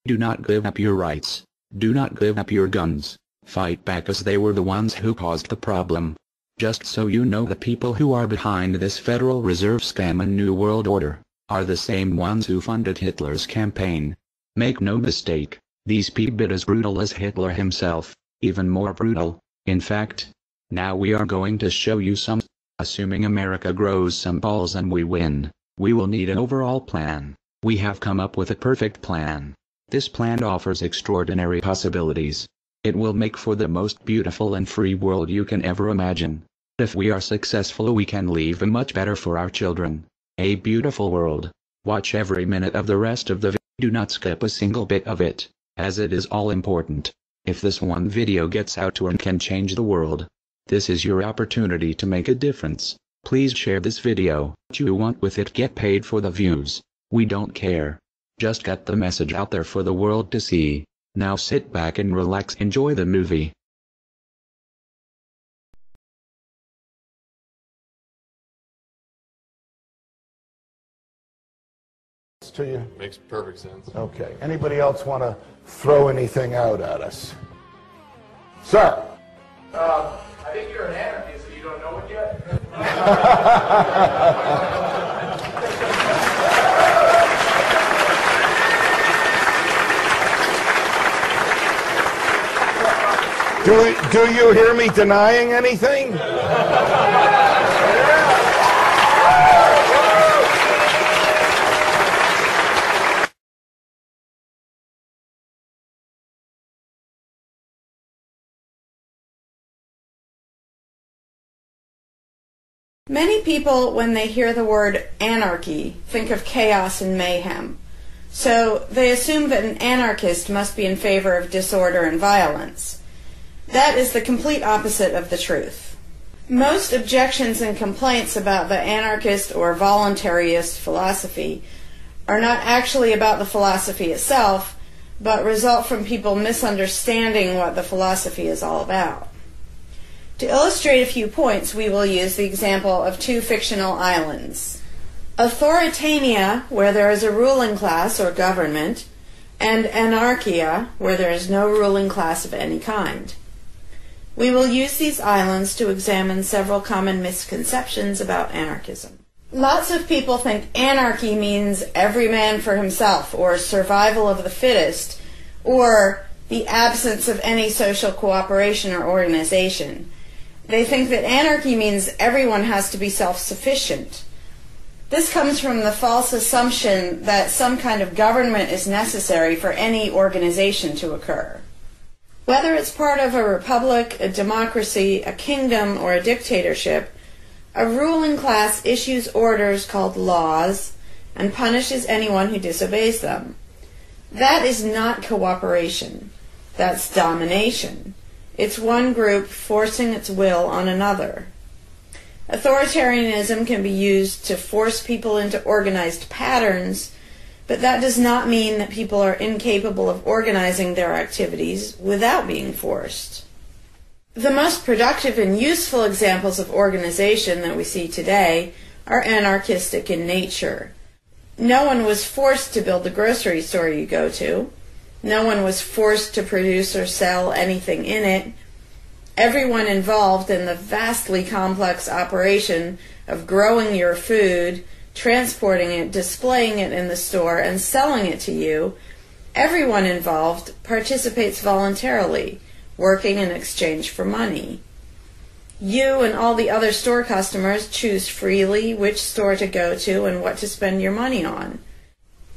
Speaker 14: Do not give up your rights. Do not give up your guns. Fight back, as they were the ones who caused the problem. Just so you know, the people who are behind this Federal Reserve scam and New World Order are the same ones who funded Hitler's campaign. Make no mistake, these people are as brutal as Hitler himself, even more brutal. In fact, now we are going to show you some. Assuming America grows some balls and we win, we will need an overall plan. We have come up with a perfect plan. This plan offers extraordinary possibilities. It will make for the most beautiful and free world you can ever imagine. If we are successful, we can leave a much better for our children. A beautiful world. Watch every minute of the rest of the video. Do not skip a single bit of it, as it is all important. If this one video gets out and can change the world, this is your opportunity to make a difference. Please share this video. What you want with it, get paid for the views. We don't care. Just get the message out there for the world to see. Now sit back and relax, enjoy the movie.
Speaker 15: To you?
Speaker 16: Makes perfect sense.
Speaker 15: Okay. Anybody else want to throw anything out at us? Sir?
Speaker 17: I think you're an anarchist, so you don't know it yet?
Speaker 15: Do you hear me denying anything?
Speaker 16: Many people, when they hear the word anarchy, think of chaos and mayhem. So they assume that an anarchist must be in favor of disorder and violence. That is the complete opposite of the truth. Most objections and complaints about the anarchist or voluntarist philosophy are not actually about the philosophy itself, but result from people misunderstanding what the philosophy is all about. To illustrate a few points, we will use the example of two fictional islands. Authoritania, where there is a ruling class or government, and Anarchia, where there is no ruling class of any kind. We will use these islands to examine several common misconceptions about anarchism. Lots of people think anarchy means every man for himself, or survival of the fittest, or the absence of any social cooperation or organization. They think that anarchy means everyone has to be self-sufficient. This comes from the false assumption that some kind of government is necessary for any organization to occur. Whether it's part of a republic, a democracy, a kingdom, or a dictatorship, a ruling class issues orders called laws and punishes anyone who disobeys them. That is not cooperation. That's domination. It's one group forcing its will on another. Authoritarianism can be used to force people into organized patterns, but that does not mean that people are incapable of organizing their activities without being forced. The most productive and useful examples of organization that we see today are anarchistic in nature. No one was forced to build the grocery store you go to. No one was forced to produce or sell anything in it. Everyone involved in the vastly complex operation of growing your food, transporting it, displaying it in the store, and selling it to you, everyone involved participates voluntarily, working in exchange for money. You and all the other store customers choose freely which store to go to and what to spend your money on.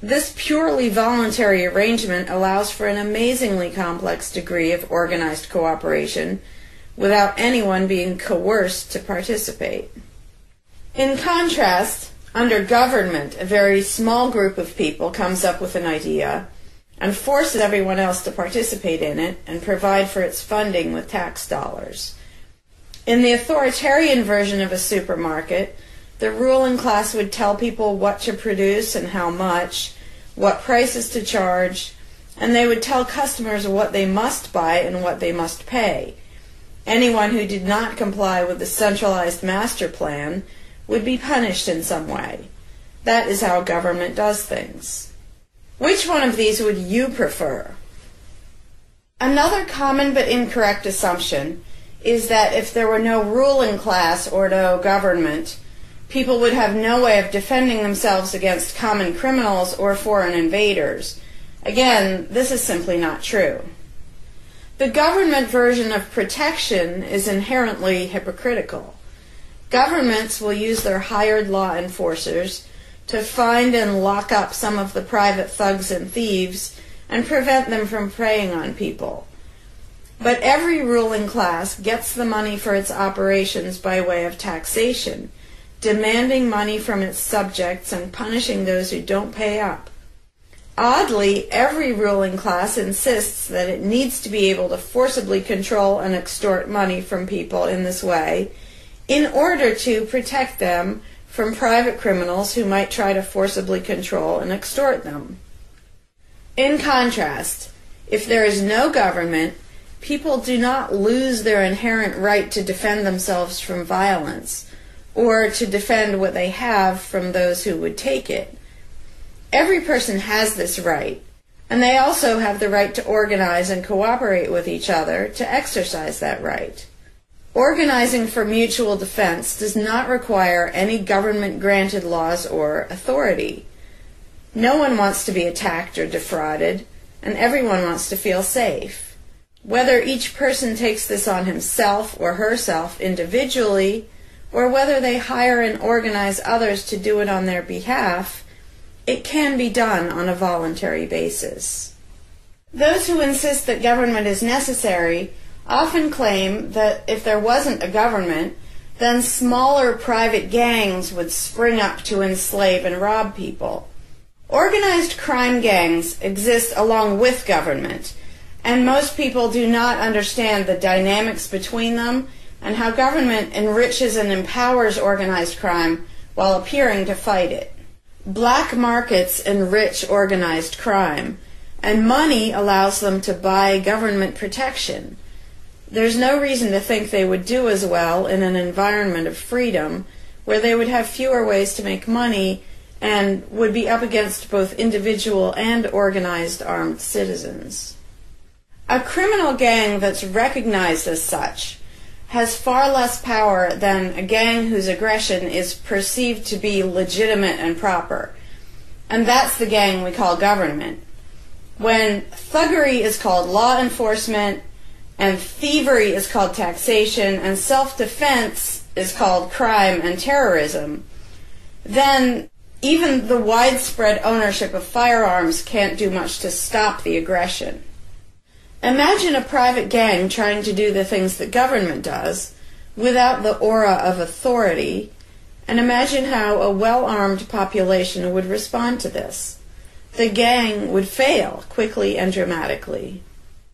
Speaker 16: This purely voluntary arrangement allows for an amazingly complex degree of organized cooperation without anyone being coerced to participate. In contrast, under government, a very small group of people comes up with an idea and forces everyone else to participate in it and provide for its funding with tax dollars. In the authoritarian version of a supermarket, the ruling class would tell people what to produce and how much, what prices to charge, and they would tell customers what they must buy and what they must pay. Anyone who did not comply with the centralized master plan would be punished in some way. That is how government does things. Which one of these would you prefer? Another common but incorrect assumption is that if there were no ruling class or no government, people would have no way of defending themselves against common criminals or foreign invaders. Again, this is simply not true. The government version of protection is inherently hypocritical. Governments will use their hired law enforcers to find and lock up some of the private thugs and thieves and prevent them from preying on people. But every ruling class gets the money for its operations by way of taxation, demanding money from its subjects and punishing those who don't pay up. Oddly, every ruling class insists that it needs to be able to forcibly control and extort money from people in this way in order to protect them from private criminals who might try to forcibly control and extort them. In contrast, if there is no government, people do not lose their inherent right to defend themselves from violence or to defend what they have from those who would take it. Every person has this right, and they also have the right to organize and cooperate with each other to exercise that right. Organizing for mutual defense does not require any government-granted laws or authority. No one wants to be attacked or defrauded, and everyone wants to feel safe. Whether each person takes this on himself or herself individually, or whether they hire and organize others to do it on their behalf, it can be done on a voluntary basis. Those who insist that government is necessary often claim that if there wasn't a government, then smaller private gangs would spring up to enslave and rob people. Organized crime gangs exist along with government, and most people do not understand the dynamics between them and how government enriches and empowers organized crime while appearing to fight it. Black markets enrich organized crime, and money allows them to buy government protection. There's no reason to think they would do as well in an environment of freedom, where they would have fewer ways to make money and would be up against both individual and organized armed citizens. A criminal gang that's recognized as such has far less power than a gang whose aggression is perceived to be legitimate and proper. And that's the gang we call government. When thuggery is called law enforcement, and thievery is called taxation, and self-defense is called crime and terrorism, then even the widespread ownership of firearms can't do much to stop the aggression. Imagine a private gang trying to do the things that government does without the aura of authority, and imagine how a well-armed population would respond to this. The gang would fail quickly and dramatically.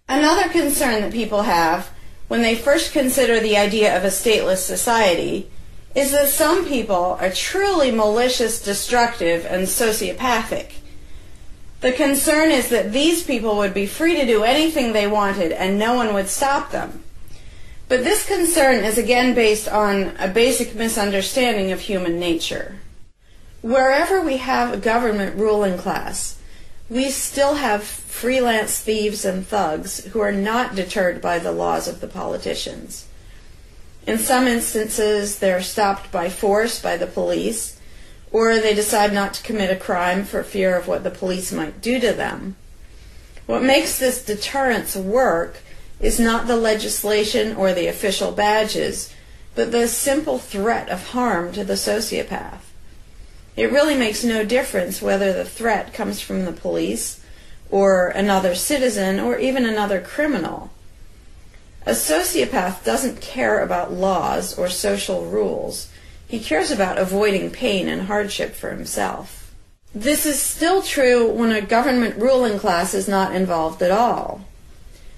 Speaker 16: Another concern that people have when they first consider the idea of a stateless society is that some people are truly malicious, destructive, and sociopathic. The concern is that these people would be free to do anything they wanted and no one would stop them. But this concern is again based on a basic misunderstanding of human nature. Wherever we have a government ruling class, we still have freelance thieves and thugs who are not deterred by the laws of the politicians. In some instances, they're stopped by force by the police, or they decide not to commit a crime for fear of what the police might do to them. What makes this deterrence work is not the legislation or the official badges, but the simple threat of harm to the sociopath. It really makes no difference whether the threat comes from the police, or another citizen, or even another criminal. A sociopath doesn't care about laws or social rules. He cares about avoiding pain and hardship for himself. This is still true when a government ruling class is not involved at all.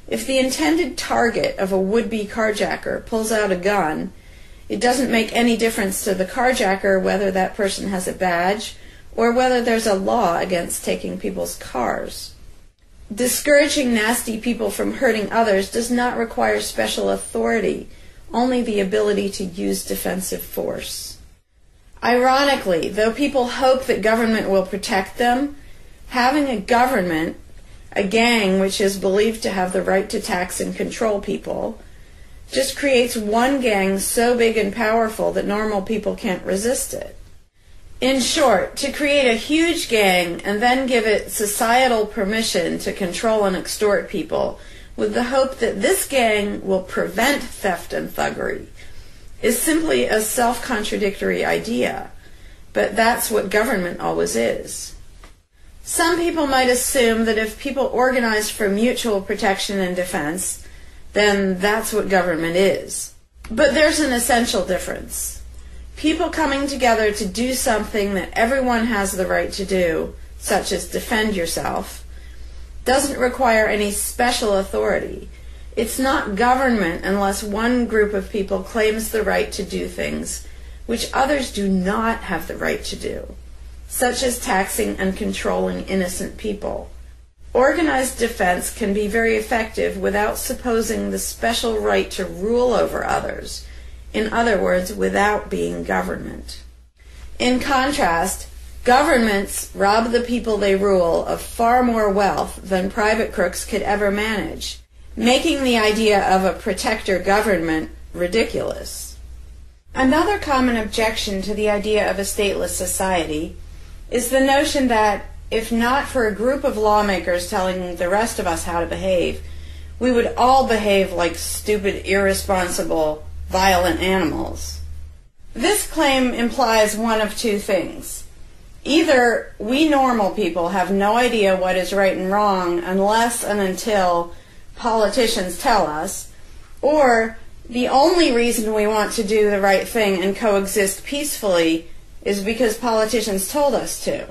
Speaker 16: If the intended target of a would-be carjacker pulls out a gun, it doesn't make any difference to the carjacker whether that person has a badge or whether there's a law against taking people's cars. Discouraging nasty people from hurting others does not require special authority, only the ability to use defensive force. Ironically, though people hope that government will protect them, having a government, a gang which is believed to have the right to tax and control people, just creates one gang so big and powerful that normal people can't resist it. In short, to create a huge gang and then give it societal permission to control and extort people with the hope that this gang will prevent theft and thuggery is simply a self-contradictory idea, but that's what government always is. Some people might assume that if people organize for mutual protection and defense, then that's what government is. But there's an essential difference. People coming together to do something that everyone has the right to do, such as defend yourself, doesn't require any special authority. It's not government unless one group of people claims the right to do things which others do not have the right to do, such as taxing and controlling innocent people. Organized defense can be very effective without supposing the special right to rule over others. In other words, without being government. In contrast, governments rob the people they rule of far more wealth than private crooks could ever manage, making the idea of a protector government ridiculous. Another common objection to the idea of a stateless society is the notion that, if not for a group of lawmakers telling the rest of us how to behave, we would all behave like stupid, irresponsible, violent animals. This claim implies one of two things. Either we normal people have no idea what is right and wrong unless and until politicians tell us, or the only reason we want to do the right thing and coexist peacefully is because politicians told us to.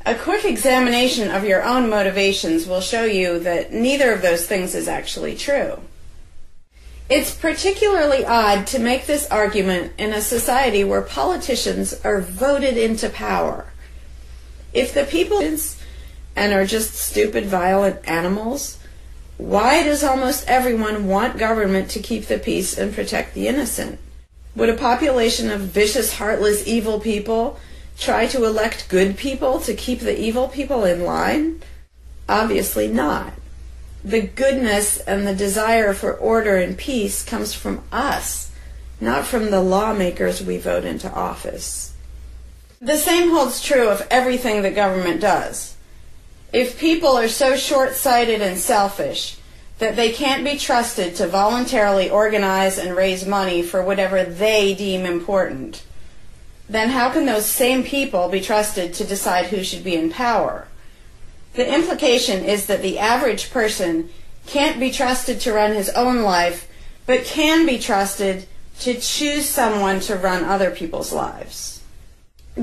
Speaker 16: A quick examination of your own motivations will show you that neither of those things is actually true. It's particularly odd to make this argument in a society where politicians are voted into power. If the people and are just stupid, violent animals, why does almost everyone want government to keep the peace and protect the innocent? Would a population of vicious, heartless, evil people try to elect good people to keep the evil people in line? Obviously not. The goodness and the desire for order and peace comes from us, not from the lawmakers we vote into office. The same holds true of everything that government does. If people are so short-sighted and selfish that they can't be trusted to voluntarily organize and raise money for whatever they deem important, then how can those same people be trusted to decide who should be in power? The implication is that the average person can't be trusted to run his own life, but can be trusted to choose someone to run other people's lives.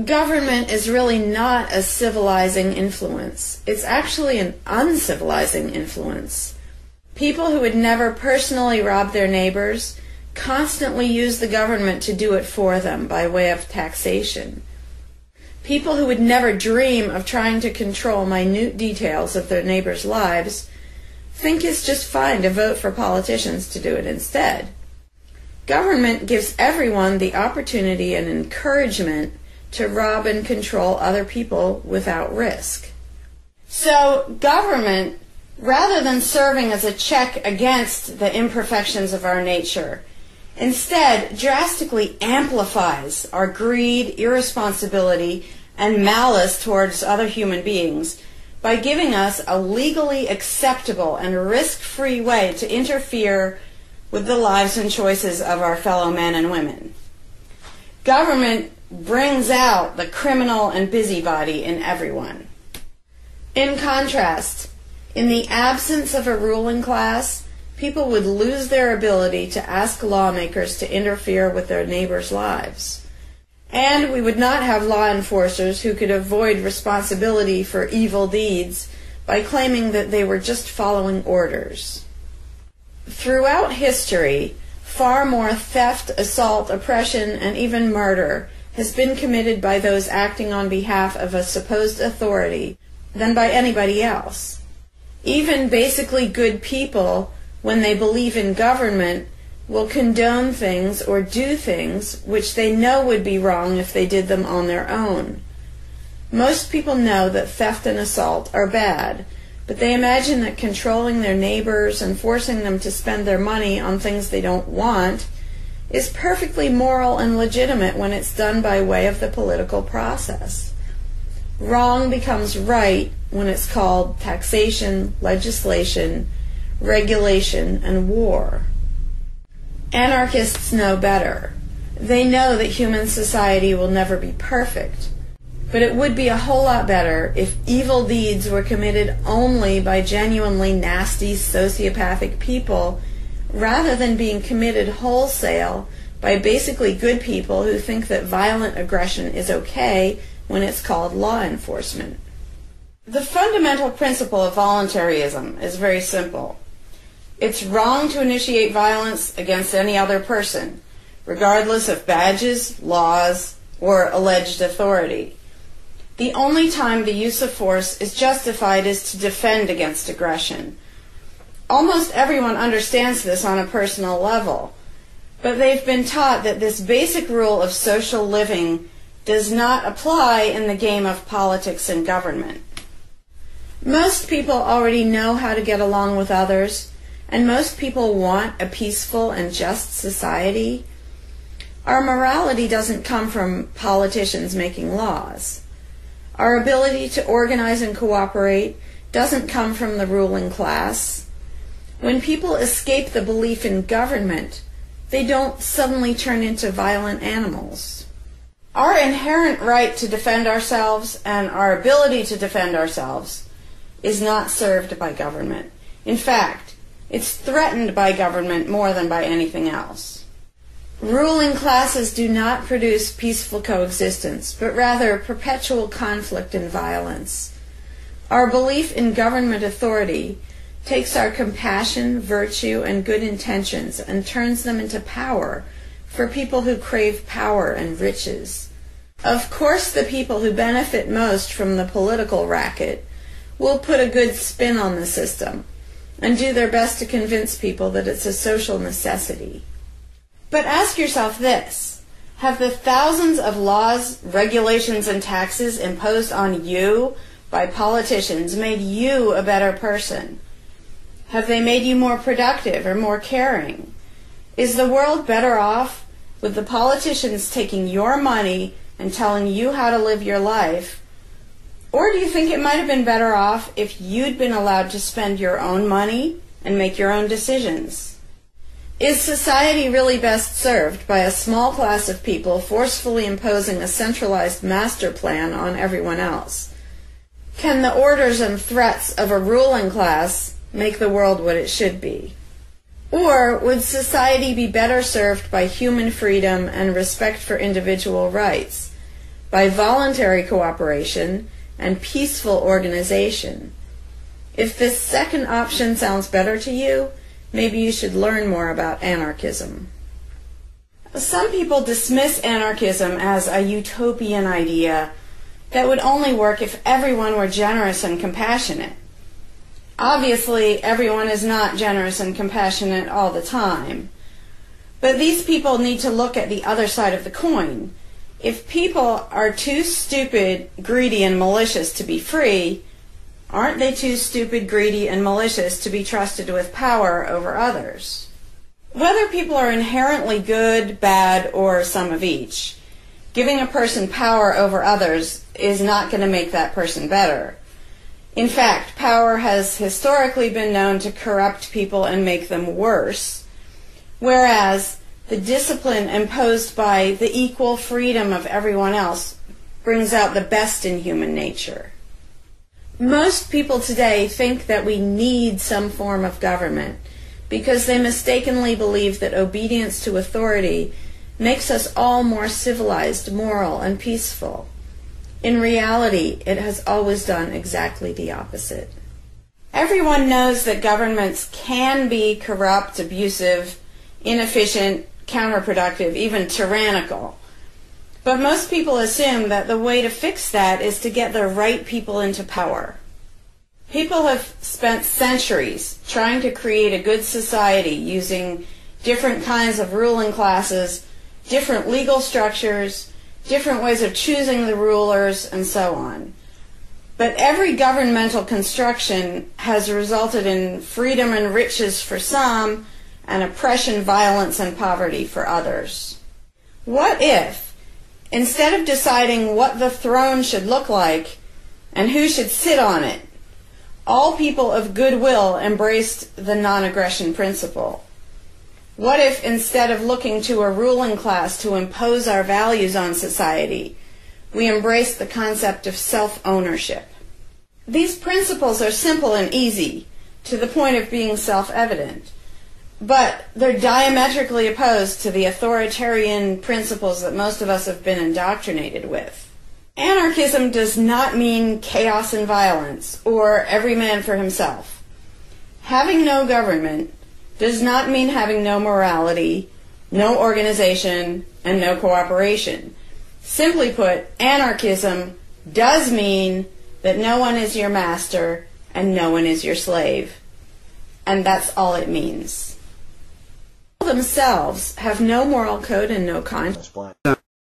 Speaker 16: Government is really not a civilizing influence. It's actually an uncivilizing influence. People who would never personally rob their neighbors constantly use the government to do it for them by way of taxation. People who would never dream of trying to control minute details of their neighbors' lives think it's just fine to vote for politicians to do it instead. Government gives everyone the opportunity and encouragement to rob and control other people without risk. So government, rather than serving as a check against the imperfections of our nature, instead drastically amplifies our greed, irresponsibility, and malice towards other human beings by giving us a legally acceptable and risk-free way to interfere with the lives and choices of our fellow men and women. Government brings out the criminal and busybody in everyone. In contrast, in the absence of a ruling class, people would lose their ability to ask lawmakers to interfere with their neighbors' lives. And we would not have law enforcers who could avoid responsibility for evil deeds by claiming that they were just following orders. Throughout history, far more theft, assault, oppression, and even murder has been committed by those acting on behalf of a supposed authority than by anybody else. Even basically good people, when they believe in government, will condone things or do things which they know would be wrong if they did them on their own. Most people know that theft and assault are bad, but they imagine that controlling their neighbors and forcing them to spend their money on things they don't want is perfectly moral and legitimate when it's done by way of the political process. Wrong becomes right when it's called taxation, legislation, regulation, and war. Anarchists know better. They know that human society will never be perfect, but it would be a whole lot better if evil deeds were committed only by genuinely nasty, sociopathic people, rather than being committed wholesale by basically good people who think that violent aggression is okay when it's called law enforcement. The fundamental principle of voluntarism is very simple. It's wrong to initiate violence against any other person, regardless of badges, laws, or alleged authority. The only time the use of force is justified is to defend against aggression. Almost everyone understands this on a personal level, but they've been taught that this basic rule of social living does not apply in the game of politics and government. Most people already know how to get along with others, and most people want a peaceful and just society. Our morality doesn't come from politicians making laws. Our ability to organize and cooperate doesn't come from the ruling class. When people escape the belief in government, they don't suddenly turn into violent animals. Our inherent right to defend ourselves and our ability to defend ourselves is not served by government. In fact, it's threatened by government more than by anything else. Ruling classes do not produce peaceful coexistence, but rather perpetual conflict and violence. Our belief in government authority takes our compassion, virtue, and good intentions and turns them into power for people who crave power and riches. Of course, the people who benefit most from the political racket will put a good spin on the system and do their best to convince people that it's a social necessity. But ask yourself this: have the thousands of laws, regulations, and taxes imposed on you by politicians made you a better person? Have they made you more productive or more caring? Is the world better off with the politicians taking your money and telling you how to live your life? Or do you think it might have been better off if you'd been allowed to spend your own money and make your own decisions? Is society really best served by a small class of people forcefully imposing a centralized master plan on everyone else? Can the orders and threats of a ruling class make the world what it should be? Or would society be better served by human freedom and respect for individual rights, by voluntary cooperation and peaceful organization? If this second option sounds better to you, maybe you should learn more about anarchism. Some people dismiss anarchism as a utopian idea that would only work if everyone were generous and compassionate. Obviously, everyone is not generous and compassionate all the time. But these people need to look at the other side of the coin. If people are too stupid, greedy, and malicious to be free, aren't they too stupid, greedy, and malicious to be trusted with power over others? Whether people are inherently good, bad, or some of each, giving a person power over others is not going to make that person better. In fact, power has historically been known to corrupt people and make them worse, whereas the discipline imposed by the equal freedom of everyone else brings out the best in human nature. Most people today think that we need some form of government because they mistakenly believe that obedience to authority makes us all more civilized, moral, and peaceful. In reality, it has always done exactly the opposite. Everyone knows that governments can be corrupt, abusive, inefficient, counterproductive, even tyrannical. But most people assume that the way to fix that is to get the right people into power. People have spent centuries trying to create a good society using different kinds of ruling classes, different legal structures, different ways of choosing the rulers, and so on. But every governmental construction has resulted in freedom and riches for some, and oppression, violence, and poverty for others. What if, instead of deciding what the throne should look like and who should sit on it, all people of goodwill embraced the non-aggression principle? What if, instead of looking to a ruling class to impose our values on society, we embraced the concept of self-ownership? These principles are simple and easy, to the point of being self-evident, but they're diametrically opposed to the authoritarian principles that most of us have been indoctrinated with. Anarchism does not mean chaos and violence, or every man for himself. Having no government does not mean having no morality, no organization, and no cooperation. Simply put, anarchism does mean that no one is your master and no one is your slave. And that's all it means. Themselves have no moral code and no conscience.